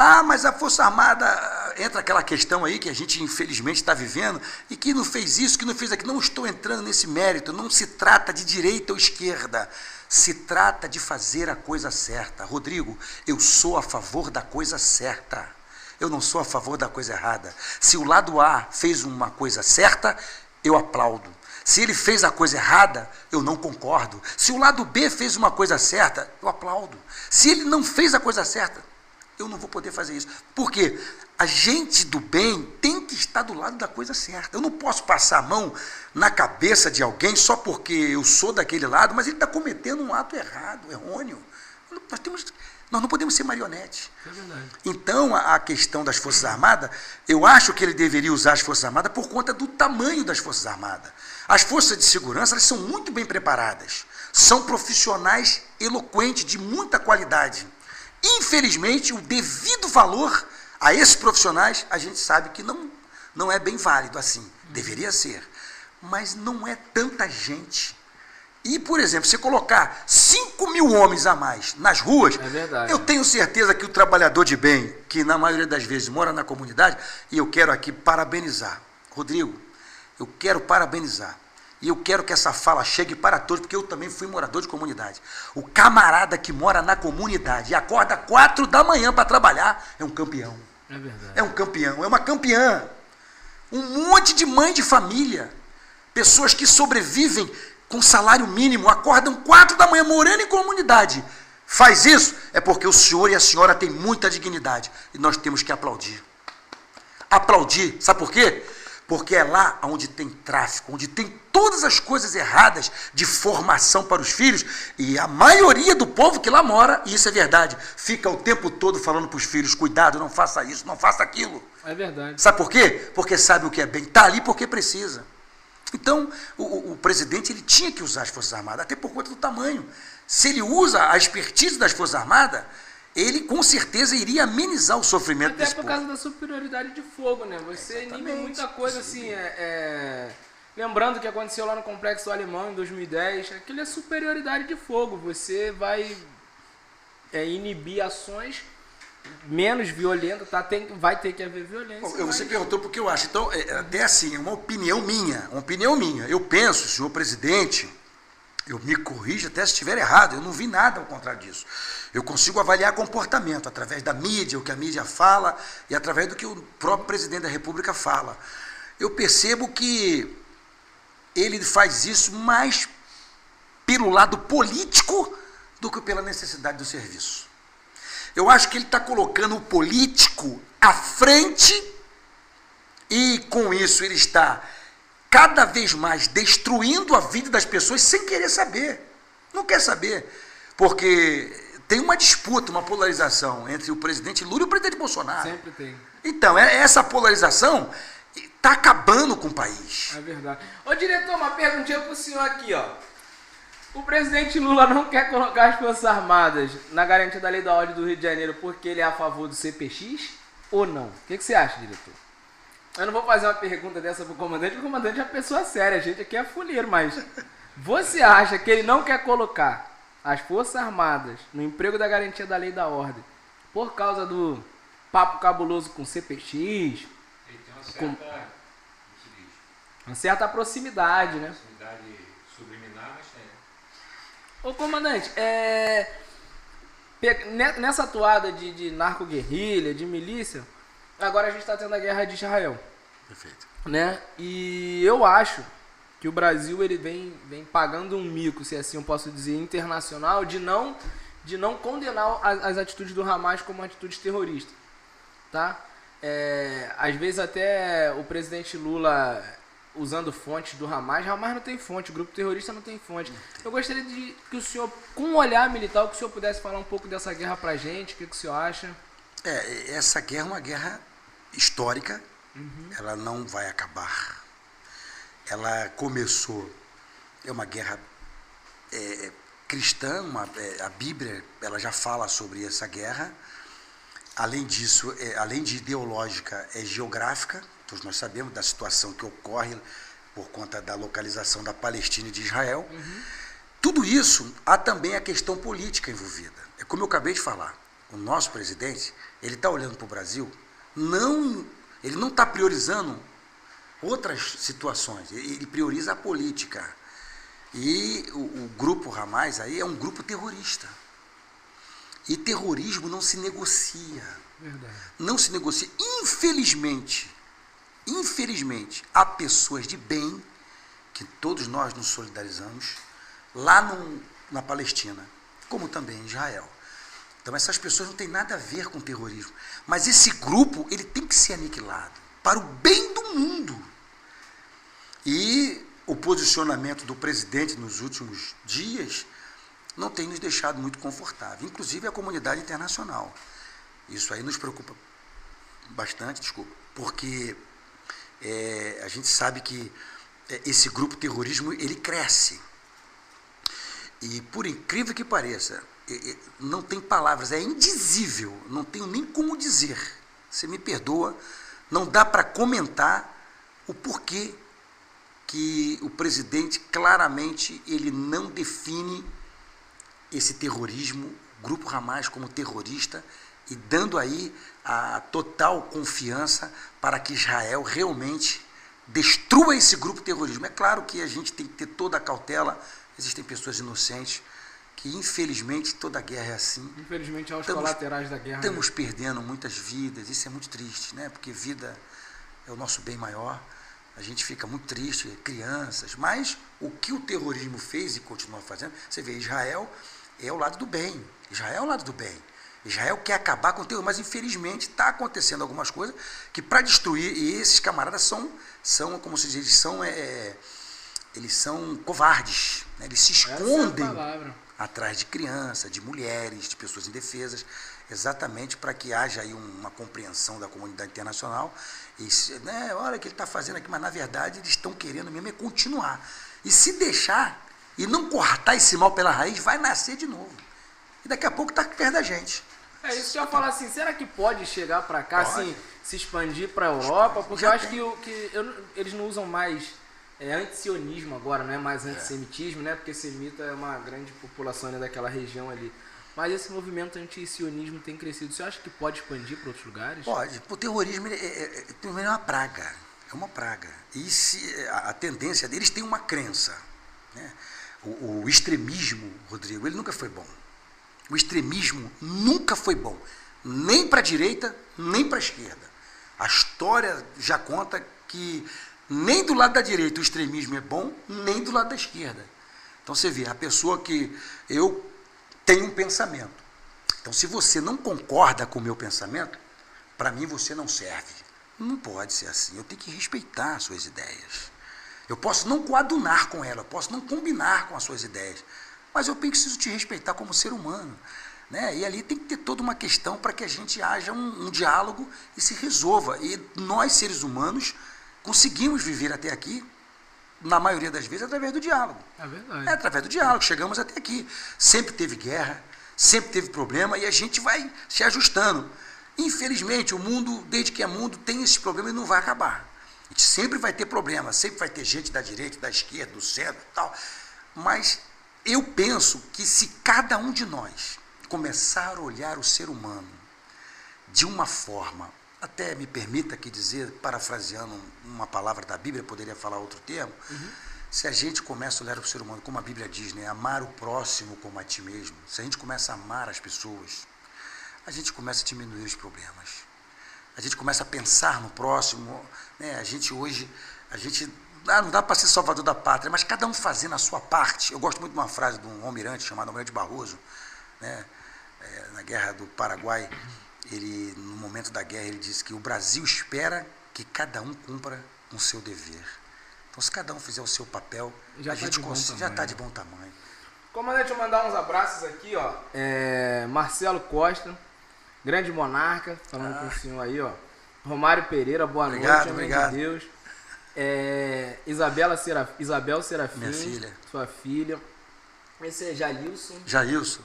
Ah, mas a Força Armada, entra aquela questão aí que a gente infelizmente está vivendo, e que não fez isso, que não fez aquilo. Não estou entrando nesse mérito, não se trata de direita ou esquerda, se trata de fazer a coisa certa. Rodrigo, eu sou a favor da coisa certa, eu não sou a favor da coisa errada. Se o lado A fez uma coisa certa, eu aplaudo. Se ele fez a coisa errada, eu não concordo. Se o lado B fez uma coisa certa, eu aplaudo. Se ele não fez a coisa certa, eu não vou poder fazer isso. Por quê? A gente do bem tem que estar do lado da coisa certa. Eu não posso passar a mão na cabeça de alguém só porque eu sou daquele lado, mas ele está cometendo um ato errado, errôneo. Nós não podemos ser marionete. É verdade. Então, a questão das Forças Armadas, eu acho que ele deveria usar as Forças Armadas por conta do tamanho das Forças Armadas. As forças de segurança, elas são muito bem preparadas. São profissionais eloquentes, de muita qualidade. Infelizmente, o devido valor a esses profissionais, a gente sabe que não é bem válido assim. Deveria ser. Mas não é tanta gente. E, por exemplo, você colocar 5.000 homens a mais nas ruas, eu tenho certeza que o trabalhador de bem, que na maioria das vezes mora na comunidade, e eu quero aqui parabenizar. Rodrigo, eu quero parabenizar. E eu quero que essa fala chegue para todos, porque eu também fui morador de comunidade. O camarada que mora na comunidade e acorda 4 da manhã para trabalhar é um campeão. É verdade. É um campeão, é uma campeã. Um monte de mãe de família, pessoas que sobrevivem com salário mínimo, acordam 4 da manhã morando em comunidade. Faz isso, é porque o senhor e a senhora têm muita dignidade. E nós temos que aplaudir. Aplaudir, sabe por quê? Porque é lá onde tem tráfico, onde tem todas as coisas erradas de formação para os filhos, e a maioria do povo que lá mora, e isso é verdade, fica o tempo todo falando para os filhos, cuidado, não faça isso, não faça aquilo. É verdade. Sabe por quê? Porque sabe o que é bem, está ali porque precisa. Então, o presidente ele tinha que usar as Forças Armadas, até por conta do tamanho. Se ele usa a expertise das Forças Armadas, ele com certeza iria amenizar o sofrimento desse povo. Até por causa da superioridade de fogo, né? Você inibe muita coisa assim, lembrando o que aconteceu lá no Complexo do Alemão em 2010, aquilo é superioridade de fogo. Você vai inibir ações menos violentas, tá? vai ter que haver violência. Você perguntou porque eu acho. Então, até assim, uma opinião minha. Eu penso, senhor presidente, eu me corrijo até se estiver errado, eu não vi nada ao contrário disso. Eu consigo avaliar comportamento através da mídia, o que a mídia fala, e através do que o próprio presidente da República fala. Eu percebo que ele faz isso mais pelo lado político do que pela necessidade do serviço. Eu acho que ele está colocando o político à frente e, com isso, ele está cada vez mais destruindo a vida das pessoas sem querer saber. Não quer saber. Porque tem uma disputa, uma polarização entre o presidente Lula e o presidente Bolsonaro. Sempre tem. Então, essa polarização está acabando com o país. É verdade. Ô, diretor, uma perguntinha para o senhor aqui, ó. O presidente Lula não quer colocar as Forças Armadas na garantia da lei da ordem do Rio de Janeiro porque ele é a favor do CPX ou não? O que você acha, diretor? Eu não vou fazer uma pergunta dessa pro comandante, porque o comandante é uma pessoa séria, a gente aqui é fuleiro, mas você acha que ele não quer colocar as Forças Armadas no emprego da garantia da lei da ordem por causa do papo cabuloso com CPX. Ele tem uma certa, uma certa proximidade, né? proximidade subliminar, mas tem. Ô comandante, nessa atuada de narco-guerrilha, de milícia, agora a gente está tendo a guerra de Israel. Perfeito. Né? E eu acho que o Brasil ele vem pagando um mico, se assim eu posso dizer, internacional, de não condenar as atitudes do Hamas como atitudes terroristas. Tá? Às vezes até o presidente Lula usando fontes do Hamas não tem fonte, o grupo terrorista não tem fonte. Eu gostaria de que o senhor, com um olhar militar, que o senhor pudesse falar um pouco dessa guerra pra gente, o que o senhor acha? Essa guerra é uma guerra histórica, ela não vai acabar. Ela começou, é uma guerra cristã, a Bíblia ela já fala sobre essa guerra. Além disso, além de ideológica, é geográfica. Todos nós sabemos da situação que ocorre por conta da localização da Palestina e de Israel. Tudo isso, há também a questão política envolvida. É como eu acabei de falar, o nosso presidente, ele está olhando para o Brasil, ele não está priorizando outras situações, ele prioriza a política. E o grupo Hamas aí é um grupo terrorista. E terrorismo não se negocia. Verdade. Não se negocia. Infelizmente, há pessoas de bem, que todos nós nos solidarizamos, lá na Palestina, como também em Israel. Então essas pessoas não têm nada a ver com terrorismo. Mas esse grupo, ele tem que ser aniquilado, para o bem do mundo. E o posicionamento do presidente nos últimos dias não tem nos deixado muito confortável, inclusive a comunidade internacional. Isso aí nos preocupa bastante, porque a gente sabe que esse grupo terrorismo, ele cresce. E por incrível que pareça, não tem palavras, é indizível, não tenho nem como dizer. Você me perdoa, não dá para comentar o porquê que o presidente claramente ele não define esse terrorismo, o grupo Hamas como terrorista, e dando aí a total confiança para que Israel realmente destrua esse grupo terrorismo. É claro que a gente tem que ter toda a cautela, existem pessoas inocentes, que infelizmente toda guerra é assim. Infelizmente aos colaterais da guerra. Estamos perdendo muitas vidas, isso é muito triste, né? Porque vida é o nosso bem maior, a gente fica muito triste, crianças, mas o que o terrorismo fez e continua fazendo, você vê, Israel é o lado do bem, Israel é o lado do bem. Israel quer acabar com o terror, mas infelizmente está acontecendo algumas coisas que para destruir, e esses camaradas são como se diz, eles são covardes, né? Eles se escondem atrás de crianças, de mulheres, de pessoas indefesas, exatamente para que haja aí uma compreensão da comunidade internacional. E, né, olha o que ele está fazendo aqui, mas na verdade eles estão querendo mesmo continuar. E se deixar e não cortar esse mal pela raiz, vai nascer de novo. E daqui a pouco está perto da gente. Isso que eu ia falar assim, será que pode chegar para cá, assim, se expandir para a Europa? Porque eu acho que eles não usam mais antisionismo agora, não é mais antissemitismo, né? Porque semita é uma grande população, né, daquela região ali. Mas esse movimento anti-sionismo tem crescido. Você acha que pode expandir para outros lugares? Pode. O terrorismo é uma praga. É uma praga. E a tendência deles tem uma crença. Né? O extremismo, Rodrigo, ele nunca foi bom. O extremismo nunca foi bom. Nem para a direita, nem para a esquerda. A história já conta que nem do lado da direita o extremismo é bom, nem do lado da esquerda. Então você vê, a pessoa que eu tenho um pensamento. Então se você não concorda com o meu pensamento, para mim você não serve. Não pode ser assim, eu tenho que respeitar as suas ideias. Eu posso não coadunar com ela, eu posso não combinar com as suas ideias, mas eu preciso te respeitar como ser humano. Né? E ali tem que ter toda uma questão para que a gente haja um diálogo e se resolva. E nós, seres humanos, conseguimos viver até aqui, na maioria das vezes, através do diálogo. É verdade. Através do diálogo, chegamos até aqui. Sempre teve guerra, sempre teve problema e a gente vai se ajustando. Infelizmente, o mundo, desde que é mundo, tem esse problema e não vai acabar. A gente sempre vai ter problema, sempre vai ter gente da direita, da esquerda, do centro e tal. Mas eu penso que se cada um de nós começar a olhar o ser humano de uma forma, até me permita aqui dizer, parafraseando uma palavra da Bíblia, poderia falar outro termo, se a gente começa a olhar para o ser humano, como a Bíblia diz, né, amar o próximo como a ti mesmo, se a gente começa a amar as pessoas, a gente começa a diminuir os problemas. A gente começa a pensar no próximo, né? A gente hoje, não dá para ser salvador da pátria, mas cada um fazendo a sua parte. Eu gosto muito de uma frase de um almirante chamado Almirante Barroso, né? Na Guerra do Paraguai, no momento da guerra, ele disse que o Brasil espera que cada um cumpra o seu dever. Então, se cada um fizer o seu papel, a gente já está de bom tamanho. Comandante, eu mandar uns abraços aqui, ó. Marcelo Costa, grande monarca, falando com o senhor aí, ó. Romário Pereira, boa noite, amém de Deus. Isabel Serafim, minha filha. Sua filha. Esse é Jailson.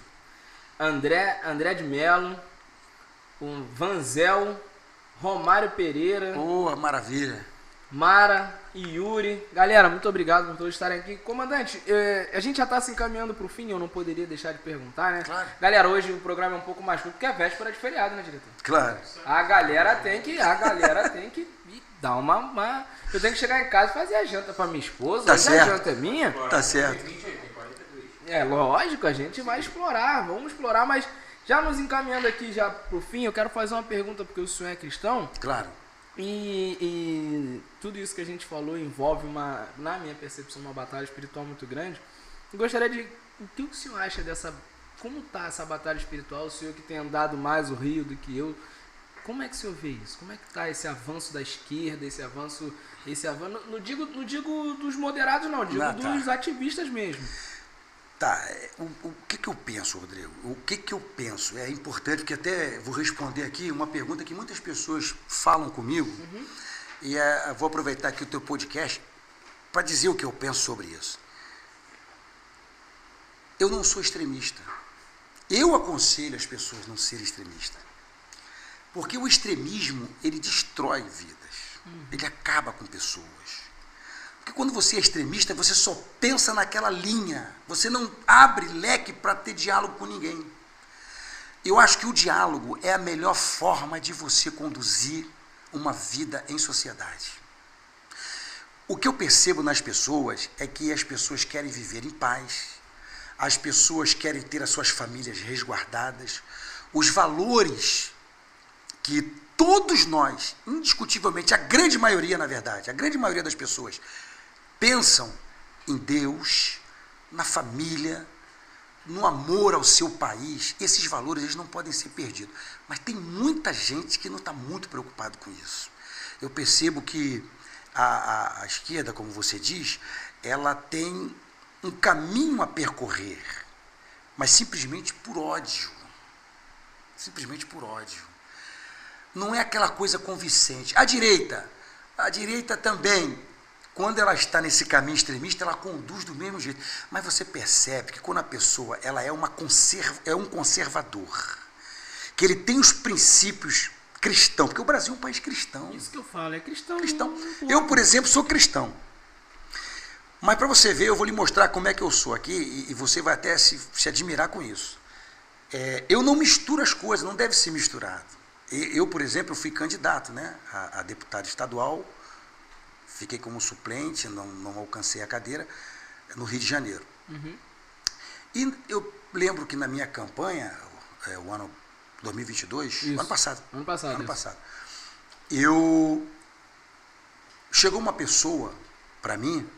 André de Melo, o Vanzel, Romário Pereira. Boa, maravilha. Mara e Yuri. Galera, muito obrigado por todos estarem aqui. Comandante, a gente já está se encaminhando para o fim, eu não poderia deixar de perguntar, né? Claro. Galera, hoje o programa é um pouco mais curto, porque é véspera de feriado, né, diretor? Claro. A galera tem que dar uma... Eu tenho que chegar em casa e fazer a janta para minha esposa. Tá certo. A janta é minha. Tá certo. Lógico, a gente vai explorar, vamos explorar, mas já nos encaminhando aqui já pro fim, eu quero fazer uma pergunta, porque o senhor é cristão. Claro. E tudo isso que a gente falou envolve na minha percepção, uma batalha espiritual muito grande. Eu gostaria de... O que o senhor acha dessa... Como está essa batalha espiritual? O senhor que tem andado mais o Rio do que eu, como é que o senhor vê isso? Como é que está esse avanço da esquerda, esse avanço... Não digo dos moderados, não, digo dos ativistas mesmo. Tá, o que eu penso, Rodrigo? O que eu penso? É importante, porque até vou responder aqui uma pergunta que muitas pessoas falam comigo, e vou aproveitar aqui o teu podcast para dizer o que eu penso sobre isso. Eu não sou extremista. Eu aconselho as pessoas a não serem extremistas. Porque o extremismo, ele destrói vidas, ele acaba com pessoas. Porque quando você é extremista, você só pensa naquela linha. Você não abre leque para ter diálogo com ninguém. Eu acho que o diálogo é a melhor forma de você conduzir uma vida em sociedade. O que eu percebo nas pessoas é que as pessoas querem viver em paz, as pessoas querem ter as suas famílias resguardadas, os valores que todos nós, indiscutivelmente, a grande maioria, na verdade, a grande maioria das pessoas, pensam em Deus, na família, no amor ao seu país. Esses valores, eles não podem ser perdidos. Mas tem muita gente que não está muito preocupado com isso. Eu percebo que a esquerda, como você diz, ela tem um caminho a percorrer, mas simplesmente por ódio. Simplesmente por ódio. Não é aquela coisa convincente. A direita também, quando ela está nesse caminho extremista, ela conduz do mesmo jeito. Mas você percebe que quando a pessoa ela é um conservador, que ele tem os princípios cristãos, porque o Brasil é um país cristão. Isso que eu falo, é cristão. Eu, por exemplo, sou cristão. Mas para você ver, eu vou lhe mostrar como é que eu sou aqui, e você vai até se admirar com isso. Eu não misturo as coisas, não deve ser misturado. Eu, por exemplo, eu fui candidato, né, a deputado estadual, fiquei como suplente, não alcancei a cadeira, no Rio de Janeiro. E eu lembro que na minha campanha, o ano 2022, ano passado, chegou uma pessoa para mim,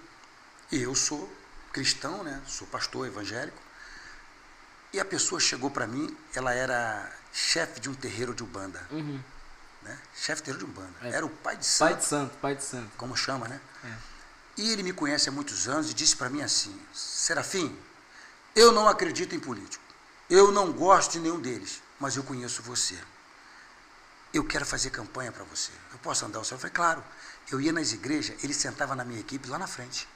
e eu sou cristão, né, sou pastor evangélico, e a pessoa chegou para mim, ela era chefe de um terreiro de Umbanda. Né? Chefe de terreiro de Umbanda. Era o pai de santo. Pai de santo. Como chama, né? E ele me conhece há muitos anos e disse para mim assim: Serafim, eu não acredito em político. Eu não gosto de nenhum deles, mas eu conheço você. Eu quero fazer campanha para você. Eu posso andar ao céu? Eu falei, claro. Eu ia nas igrejas, ele sentava na minha equipe lá na frente.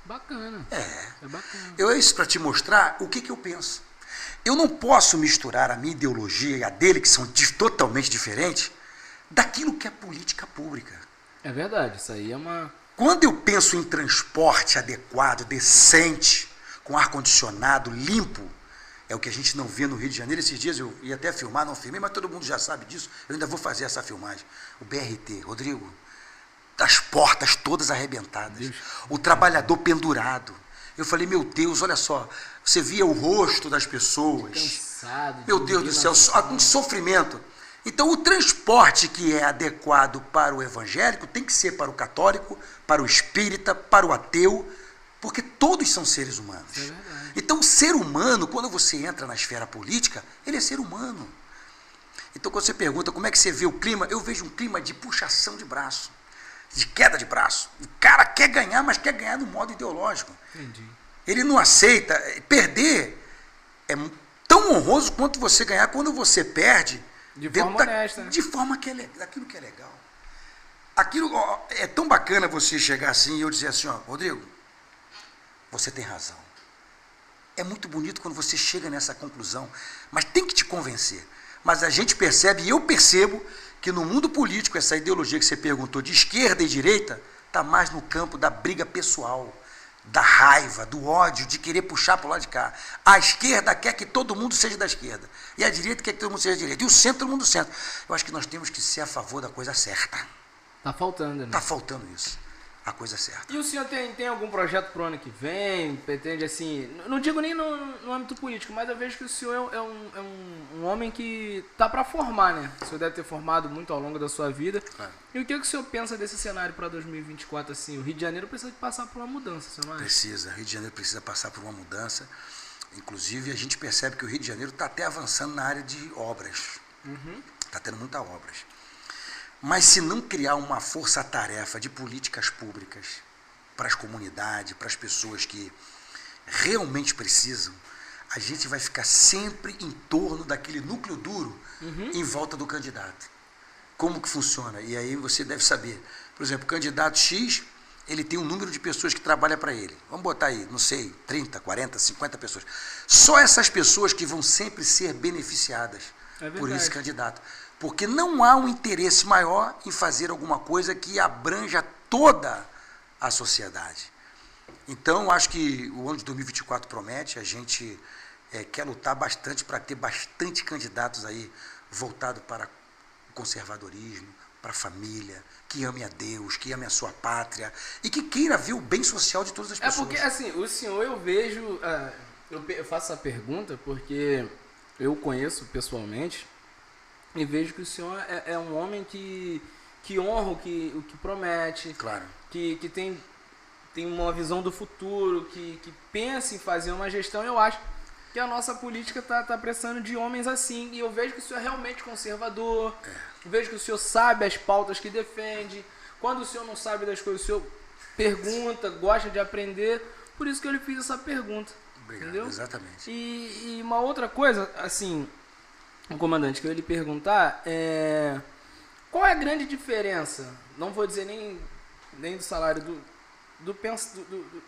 Bacana. É bacana. Eu isso para te mostrar o que eu penso. Eu não posso misturar a minha ideologia e a dele, que são totalmente diferentes, daquilo que é política pública. É verdade, isso aí é uma... Quando eu penso em transporte adequado, decente, com ar-condicionado, limpo, É o que a gente não vê no Rio de Janeiro. Esses dias eu ia até filmar, não filmei, mas todo mundo já sabe disso. Eu ainda vou fazer essa filmagem. O BRT, Rodrigo, as portas todas arrebentadas. Deus. O trabalhador pendurado. Eu falei, meu Deus, olha só. Você via o rosto das pessoas. Cansado. Meu Deus do céu, um sofrimento. Então, o transporte que é adequado para o evangélico tem que ser para o católico, para o espírita, para o ateu, porque todos são seres humanos. É verdade. Então, o ser humano, quando você entra na esfera política, ele é ser humano. Então, quando você pergunta como é que você vê o clima, eu vejo um clima de puxação de braço, de queda de braço. O cara quer ganhar, mas quer ganhar do modo ideológico. Entendi. Ele não aceita. Perder é tão honroso quanto você ganhar. Quando você perde... De forma honesta. De forma que é daquilo que é legal. Aquilo é tão bacana você chegar assim e eu dizer assim, ó, Rodrigo, você tem razão. É muito bonito quando você chega nessa conclusão, mas tem que te convencer. Mas a gente percebe, e eu percebo, que no mundo político, essa ideologia que você perguntou, de esquerda e direita, está mais no campo da briga pessoal, da raiva, do ódio, de querer puxar para o lado de cá. A esquerda quer que todo mundo seja da esquerda. E a direita quer que todo mundo seja da direita. E o centro, todo mundo do centro. Eu acho que nós temos que ser a favor da coisa certa. Está faltando, né? Está faltando isso. A coisa certa. E o senhor tem algum projeto para o ano que vem? Pretende, assim... Não digo nem no âmbito político, mas eu vejo que o senhor é um homem que está para formar, né? O senhor deve ter formado muito ao longo da sua vida. É. E o que o senhor pensa desse cenário para 2024, assim? O Rio de Janeiro precisa passar por uma mudança, senhor, não é? Precisa. O Rio de Janeiro precisa passar por uma mudança. Inclusive, a gente percebe que o Rio de Janeiro está até avançando na área de obras. Está tendo muitas obras. Mas se não criar uma força-tarefa de políticas públicas para as comunidades, para as pessoas que realmente precisam, a gente vai ficar sempre em torno daquele núcleo duro em volta do candidato. Como que funciona? E aí você deve saber. Por exemplo, o candidato X, ele tem um número de pessoas que trabalham para ele. Vamos botar aí, não sei, 30, 40, 50 pessoas. Só essas pessoas que vão sempre ser beneficiadas por esse candidato. Porque não há um interesse maior em fazer alguma coisa que abranja toda a sociedade. Então, acho que o ano de 2024 promete, a gente quer lutar bastante para ter bastante candidatos aí voltados para o conservadorismo, para a família, que ame a Deus, que ame a sua pátria e que queira ver o bem social de todas as pessoas. É porque, assim, o senhor, eu vejo, eu faço essa pergunta porque eu conheço pessoalmente e vejo que o senhor é um homem que honra o que promete, claro. que tem uma visão do futuro, que pensa em fazer uma gestão. Eu acho que a nossa política está precisando de homens assim, e eu vejo que o senhor é realmente conservador, eu vejo que o senhor sabe as pautas que defende. Quando o senhor não sabe das coisas, o senhor pergunta, gosta de aprender, por isso que eu lhe fiz essa pergunta. Obrigado, entendeu? Exatamente. E uma outra coisa, assim, o comandante, que eu ia lhe perguntar qual é a grande diferença, não vou dizer nem do salário,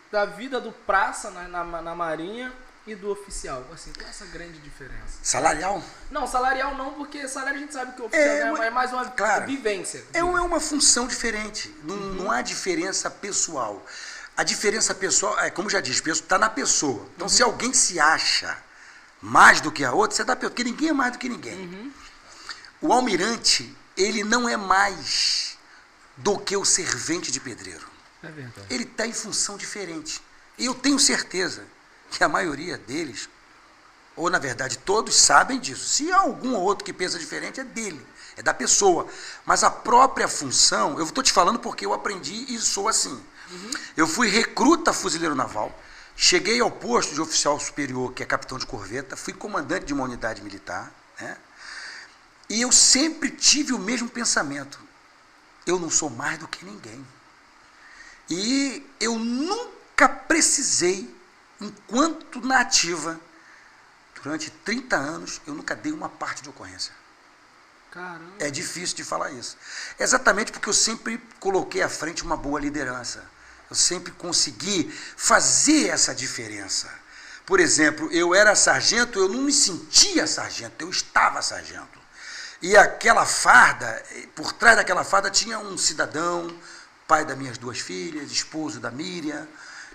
da vida do praça na Marinha e do oficial, assim, qual é essa grande diferença? Salarial? Não, salarial não, porque salário a gente sabe que o oficial é mais uma vivência. É uma função diferente, não há diferença pessoal. A diferença pessoal, como já disse, está na pessoa. Então, se alguém se acha mais do que a outra, você dá pior, porque ninguém é mais do que ninguém. O almirante, ele não é mais do que o servente de pedreiro. É verdade. Ele está em função diferente. E eu tenho certeza que a maioria deles, ou na verdade todos, sabem disso. Se há algum ou outro que pensa diferente, é dele, é da pessoa. Mas a própria função, eu estou te falando porque eu aprendi e sou assim. Eu fui recruta fuzileiro naval, cheguei ao posto de oficial superior, que é capitão de corveta, fui comandante de uma unidade militar, né? E eu sempre tive o mesmo pensamento. Eu não sou mais do que ninguém. E eu nunca precisei, enquanto na ativa, durante 30 anos, eu nunca dei uma parte de ocorrência. Caramba. É difícil de falar isso. Exatamente porque eu sempre coloquei à frente uma boa liderança. Eu sempre consegui fazer essa diferença. Por exemplo, eu era sargento, eu não me sentia sargento, eu estava sargento. E aquela farda, por trás daquela farda tinha um cidadão, pai das minhas 2 filhas, esposo da Miriam,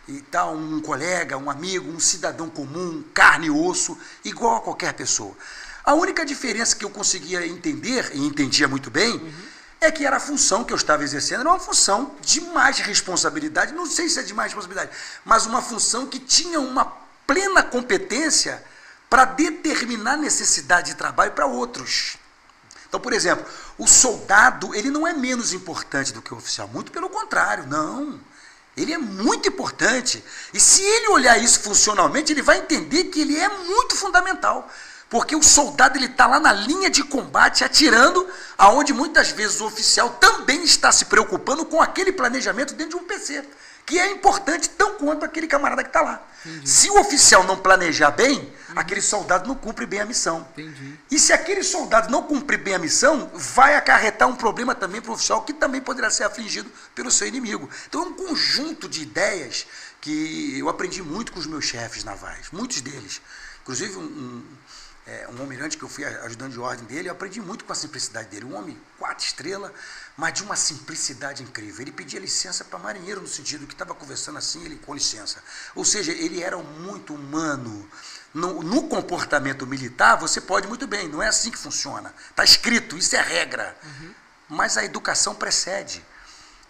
e tal, um colega, um amigo, um cidadão comum, carne e osso, igual a qualquer pessoa. A única diferença que eu conseguia entender, e entendia muito bem, é que era a função que eu estava exercendo, era uma função de mais responsabilidade, não sei se é de mais responsabilidade, mas uma função que tinha uma plena competência para determinar necessidade de trabalho para outros. Então, por exemplo, o soldado, ele não é menos importante do que o oficial, muito pelo contrário, não. Ele é muito importante. E se ele olhar isso funcionalmente, ele vai entender que ele é muito fundamental. Porque o soldado está lá na linha de combate, atirando, aonde muitas vezes o oficial também está se preocupando com aquele planejamento dentro de um PC, que é importante tão quanto aquele camarada que está lá. Entendi. Se o oficial não planejar bem, aquele soldado não cumpre bem a missão. Entendi. E se aquele soldado não cumprir bem a missão, vai acarretar um problema também para o oficial, que também poderá ser afligido pelo seu inimigo. Então é um conjunto de ideias que eu aprendi muito com os meus chefes navais, muitos deles. Inclusive um almirante que eu fui ajudante de ordem dele, eu aprendi muito com a simplicidade dele. Um homem 4 estrelas, mas de uma simplicidade incrível. Ele pedia licença para marinheiro, no sentido que estava conversando assim, ele com licença. Ou seja, ele era muito humano. No comportamento militar, você pode muito bem, não é assim que funciona. Está escrito, isso é regra. Mas a educação precede.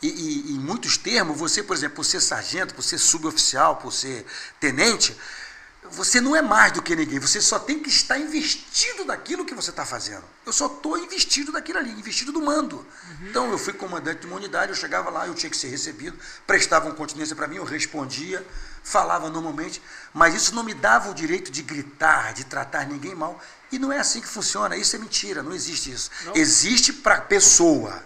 E em muitos termos, você, por exemplo, por ser sargento, por ser suboficial, por ser tenente, você não é mais do que ninguém, você só tem que estar investido daquilo que você está fazendo. Eu só estou investido daquilo ali, investido do mando. Então, eu fui comandante de uma unidade, eu chegava lá, eu tinha que ser recebido, prestavam continência para mim, eu respondia, falava normalmente, mas isso não me dava o direito de gritar, de tratar ninguém mal. E não é assim que funciona, isso é mentira, não existe isso. Não. Existe para a pessoa,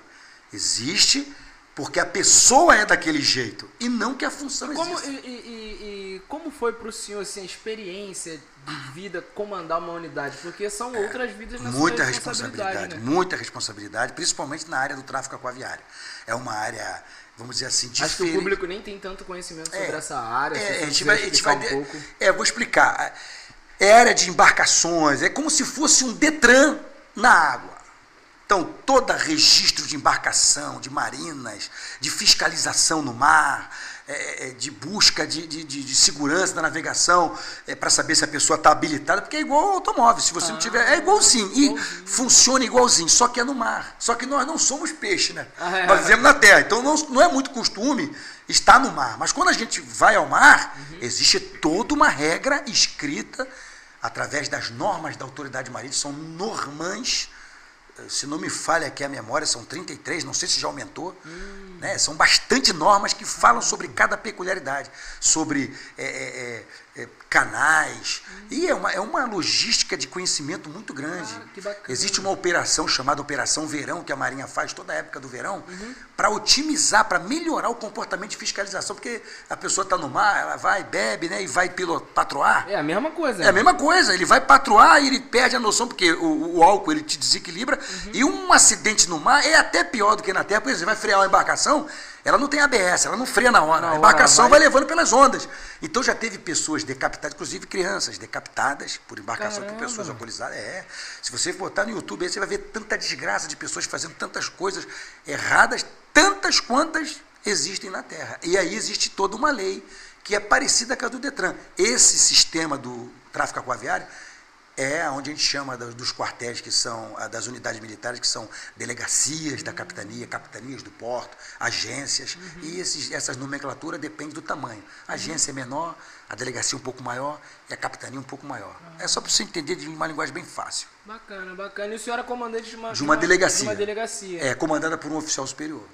existe porque a pessoa é daquele jeito, e não que a função existe. Como foi para o senhor assim, a experiência de vida comandar uma unidade? Porque são outras vidas na sua responsabilidade, né? Muita responsabilidade, principalmente na área do tráfico aquaviário. É uma área, vamos dizer assim, diferente. Acho que o público nem tem tanto conhecimento sobre essa área. A gente vai um pouco. Vou explicar. É área de embarcações, é como se fosse um Detran na água. Então, todo registro de embarcação, de marinas, de fiscalização no mar, de busca de segurança da navegação, para saber se a pessoa está habilitada, porque é igual ao automóvel, se você não tiver, é igualzinho, e funciona igualzinho, só que é no mar. Só que nós não somos peixe, né? Nós vivemos na terra, então não é muito costume estar no mar. Mas quando a gente vai ao mar, existe toda uma regra escrita através das normas da autoridade marítima, são normãs. Se não me falha aqui a memória, são 33, não sei se já aumentou, né? São bastante normas que falam sobre cada peculiaridade, sobre canais, e é uma logística de conhecimento muito grande. Existe uma operação chamada Operação Verão, que a Marinha faz toda a época do verão, para otimizar, para melhorar o comportamento de fiscalização, porque a pessoa está no mar, ela vai, bebe, né, e vai patroar. É a mesma coisa. É a mesma coisa, ele vai patroar e ele perde a noção, porque o álcool ele te desequilibra, e um acidente no mar é até pior do que na terra, porque você vai frear uma embarcação, ela não tem ABS, ela não freia na hora, a embarcação vai levando pelas ondas. Então já teve pessoas decapitadas, inclusive crianças decapitadas por embarcação. Caramba. Por pessoas alcoolizadas. Se você botar no YouTube aí, você vai ver tanta desgraça de pessoas fazendo tantas coisas erradas, tantas quantas existem na Terra. E aí existe toda uma lei que é parecida com a do Detran. Esse sistema do tráfico aquaviário é onde a gente chama dos quartéis, que são das unidades militares, que são delegacias da capitania, capitanias do porto, agências, e essas nomenclaturas dependem do tamanho. A agência é menor, a delegacia um pouco maior e a capitania um pouco maior. É só para você entender de uma linguagem bem fácil. Bacana, bacana. E o senhor é comandante de uma delegacia. De uma delegacia. É, comandada por um oficial superior.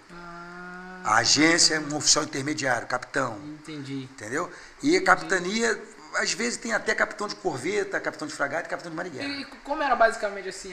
A agência é um oficial intermediário, capitão. Entendi. Entendeu? E a capitania, às vezes, tem até capitão de corveta, capitão de fragata e capitão de maringueira. E como era basicamente assim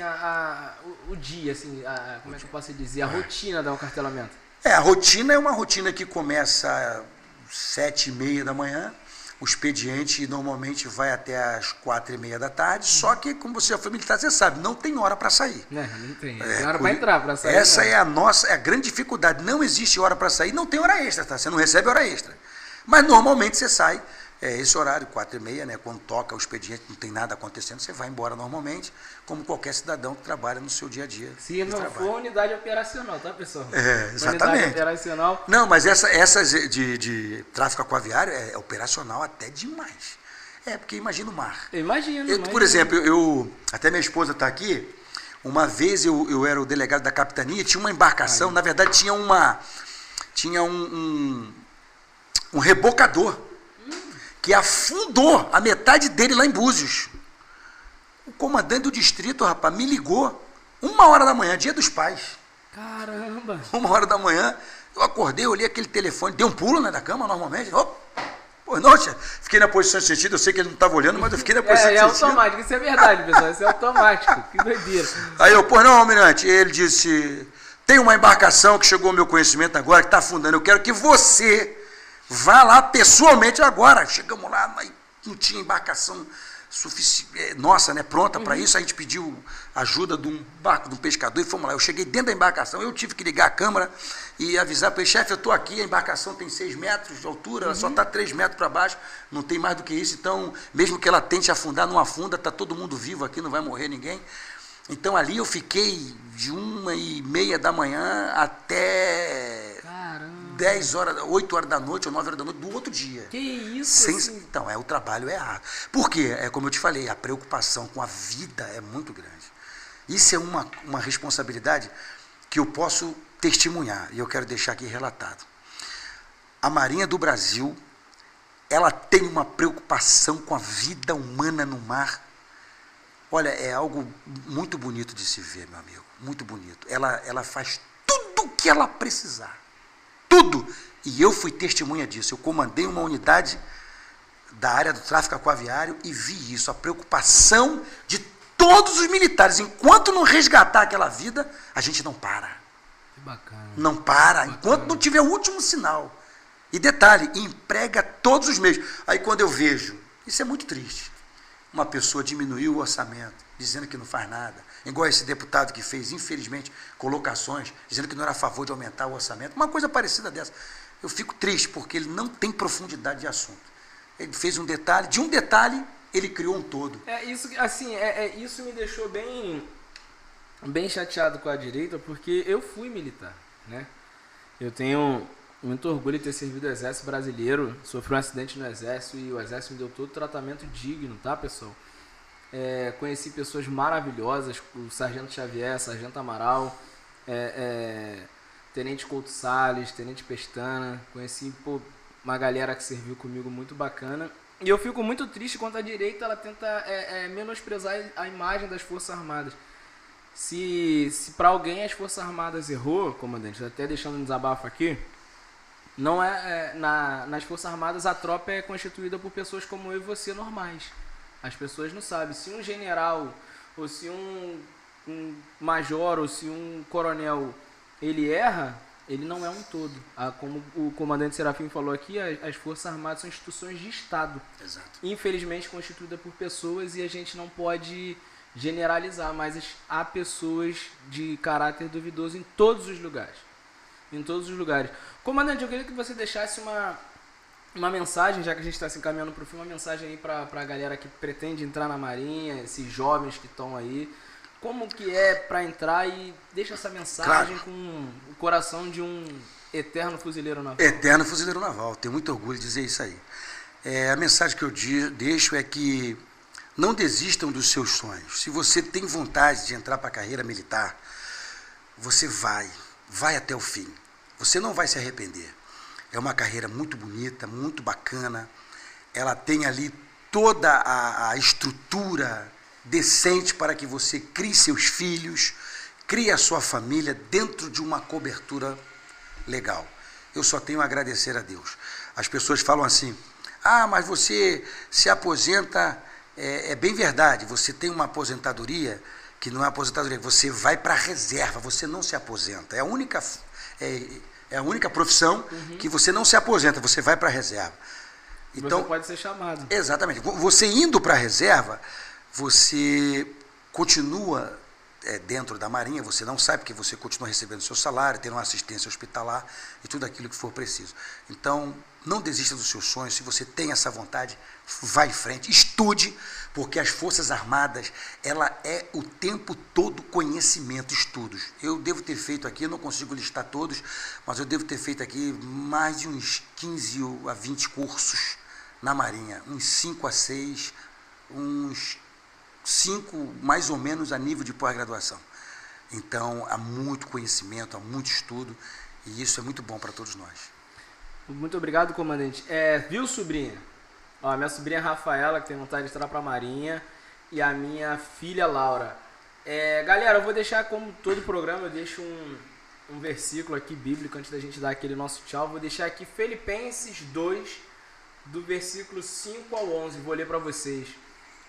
o dia, assim, como é que eu posso dizer, a rotina do acartelamento? A rotina é uma rotina que começa às 7h30 da manhã, o expediente normalmente vai até às 4h30 da tarde, só que, como você já foi militar, você sabe, não tem hora para sair. Não tem. Tem hora para entrar, para sair. Essa é a grande dificuldade. Não existe hora para sair, não tem hora extra, tá? Você não recebe hora extra. Mas normalmente você sai É esse horário, 4h30, né? Quando toca o expediente, não tem nada acontecendo, você vai embora normalmente, como qualquer cidadão que trabalha no seu dia a dia. Se não for unidade operacional, tá, pessoal? Exatamente. Unidade operacional. Não, mas essas de tráfico aquaviário é operacional até demais. Porque imagina o mar. Eu imagino. Por exemplo, até minha esposa está aqui, uma vez eu era o delegado da capitania, tinha uma embarcação, na verdade tinha um rebocador, que afundou a metade dele lá em Búzios. O comandante do distrito, rapaz, me ligou 1h da manhã, dia dos pais. Caramba! 1h da manhã, eu acordei, olhei aquele telefone, dei um pulo, né, da cama normalmente. Pô, não, fiquei na posição de sentido, eu sei que ele não estava olhando, mas eu fiquei na posição de sentido. É automático, isso é verdade, pessoal, isso é automático, que doideira. Aí eu, não, almirante, ele disse, tem uma embarcação que chegou ao meu conhecimento agora, que está afundando, eu quero que você vá lá pessoalmente agora. Chegamos lá, mas não tinha embarcação nossa, né, pronta para isso. A gente pediu ajuda de um barco, de um pescador, e fomos lá. Eu cheguei dentro da embarcação, eu tive que ligar a câmera e avisar para ele, chefe, eu estou aqui, a embarcação tem 6 metros de altura, ela só está 3 metros para baixo, não tem mais do que isso, então, mesmo que ela tente afundar, não afunda, está todo mundo vivo aqui, não vai morrer ninguém. Então, ali eu fiquei de 1h30 da manhã até 8h da noite ou 9h da noite do outro dia. Que isso? Então, o trabalho é árduo. Por quê? Como eu te falei, a preocupação com a vida é muito grande. Isso é uma responsabilidade que eu posso testemunhar, e eu quero deixar aqui relatado. A Marinha do Brasil, ela tem uma preocupação com a vida humana no mar. Olha, é algo muito bonito de se ver, meu amigo, muito bonito. Ela faz tudo o que ela precisar. Tudo! E eu fui testemunha disso. Eu comandei uma unidade da área do tráfico aquaviário e vi isso, a preocupação de todos os militares. Enquanto não resgatar aquela vida, a gente não para. Que bacana. Não para, enquanto não tiver o último sinal. E detalhe, emprega todos os meios. Aí quando eu vejo, isso é muito triste, uma pessoa diminuiu o orçamento, dizendo que não faz nada, igual esse deputado que fez, infelizmente, colocações, dizendo que não era a favor de aumentar o orçamento, uma coisa parecida dessa. Eu fico triste, porque ele não tem profundidade de assunto. Ele fez um detalhe, de um detalhe, ele criou um todo. Isso me deixou bem chateado com a direita, porque eu fui militar, né? Eu tenho muito orgulho de ter servido o Exército Brasileiro, sofri um acidente no Exército e o Exército me deu todo o tratamento digno, tá, pessoal? Conheci pessoas maravilhosas, o Sargento Xavier, Sargento Amaral, Tenente Couto Salles, Tenente Pestana, conheci uma galera que serviu comigo muito bacana. E eu fico muito triste quando a direita ela tenta menosprezar a imagem das Forças Armadas. Se para alguém as Forças Armadas errou, comandante, até deixando um desabafo aqui, não nas Forças Armadas a tropa é constituída por pessoas como eu e você normais. As pessoas não sabem. Se um general, ou se um major, ou se um coronel, ele erra, ele não é um todo. Como o comandante Serafim falou aqui, as Forças Armadas são instituições de Estado. Exato. Infelizmente constituídas por pessoas e a gente não pode generalizar, mas há pessoas de caráter duvidoso em todos os lugares. Em todos os lugares. Comandante, eu queria que você deixasse uma mensagem, já que a gente está se encaminhando para o fim, uma mensagem aí para a galera que pretende entrar na Marinha, esses jovens que estão aí. Como que é para entrar e deixa essa mensagem com o coração de um eterno fuzileiro naval. Eterno fuzileiro naval, tenho muito orgulho de dizer isso aí. A mensagem que eu deixo é que não desistam dos seus sonhos. Se você tem vontade de entrar para a carreira militar, você vai até o fim. Você não vai se arrepender. É uma carreira muito bonita, muito bacana. Ela tem ali toda a estrutura decente para que você crie seus filhos, crie a sua família dentro de uma cobertura legal. Eu só tenho a agradecer a Deus. As pessoas falam assim, mas você se aposenta, é bem verdade, você tem uma aposentadoria, que não é aposentadoria, você vai para a reserva, você não se aposenta. É a única profissão que você não se aposenta, você vai para a reserva. Então, você pode ser chamado. Exatamente. Você indo para a reserva, você continua dentro da Marinha, você não sai porque você continua recebendo seu salário, tendo uma assistência hospitalar e tudo aquilo que for preciso. Então, não desista dos seus sonhos. Se você tem essa vontade, vá em frente, estude, porque as Forças Armadas, ela é o tempo todo conhecimento, estudos. Eu devo ter feito aqui, eu não consigo listar todos, mas eu devo ter feito aqui mais de uns 15 a 20 cursos na Marinha, uns 5 a 6, uns 5 mais ou menos a nível de pós-graduação. Então, há muito conhecimento, há muito estudo, e isso é muito bom para todos nós. Muito obrigado, comandante. Viu, sobrinha? Ó, minha sobrinha Rafaela, que tem vontade de entrar para a Marinha, e a minha filha Laura. Galera, eu vou deixar, como todo programa, eu deixo um versículo aqui bíblico antes da gente dar aquele nosso tchau. Vou deixar aqui Filipenses 2, do versículo 5 ao 11. Vou ler para vocês.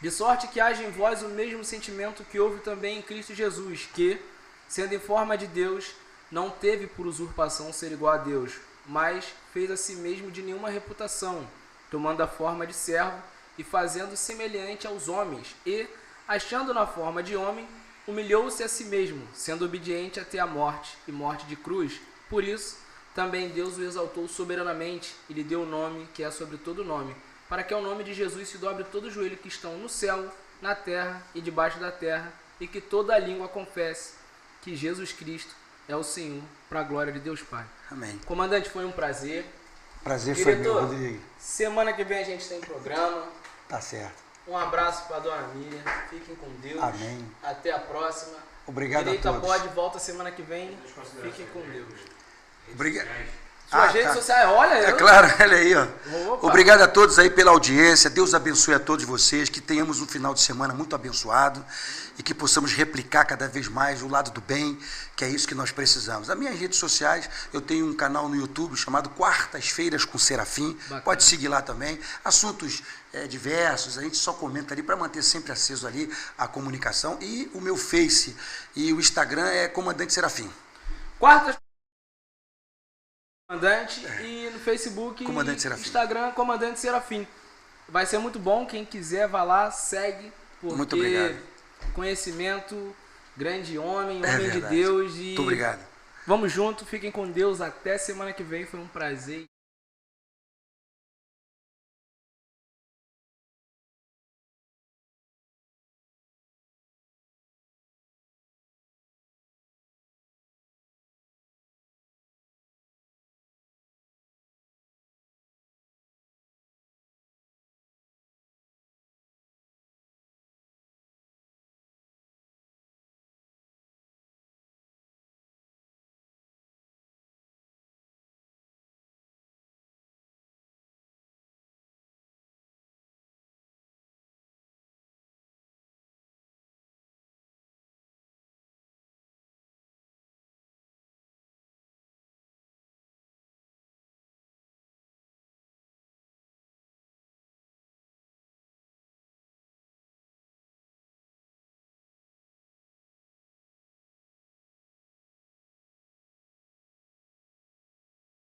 De sorte que haja em vós o mesmo sentimento que houve também em Cristo Jesus, que, sendo em forma de Deus, não teve por usurpação ser igual a Deus, mas fez a si mesmo de nenhuma reputação, tomando a forma de servo e fazendo semelhante aos homens, e, achando na forma de homem, humilhou-se a si mesmo, sendo obediente até a morte, e morte de cruz. Por isso, também Deus o exaltou soberanamente, e lhe deu o nome que é sobre todo nome, para que ao nome de Jesus se dobre todo o joelho que estão no céu, na terra e debaixo da terra, e que toda a língua confesse que Jesus Cristo é o Senhor, para a glória de Deus Pai. Amém. Comandante, foi um prazer. Prazer foi meu, Rodrigo. Semana que vem a gente tem programa. Tá certo. Um abraço para a dona Miriam. Fiquem com Deus. Amém. Até a próxima. Obrigado Direito a todos. Pode volta semana que vem. Fiquem com Deus. Obrigado. Suas redes sociais, olha. É claro, olha aí, ó. Opa. Obrigado a todos aí pela audiência. Deus abençoe a todos vocês. Que tenhamos um final de semana muito abençoado e que possamos replicar cada vez mais o lado do bem, que é isso que nós precisamos. As minhas redes sociais, eu tenho um canal no YouTube chamado Quartas-feiras com Serafim. Bacana. Pode seguir lá também. Assuntos diversos, a gente só comenta ali para manter sempre aceso ali a comunicação. E o meu Face e o Instagram é Comandante Serafim. Quartas Comandante e no Facebook Comandante Serafim. Instagram Comandante Serafim. Vai ser muito bom, quem quiser vá lá, segue, porque muito obrigado. Conhecimento, grande homem Verdade. de Deus. E muito obrigado. Vamos junto, fiquem com Deus, até semana que vem, foi um prazer.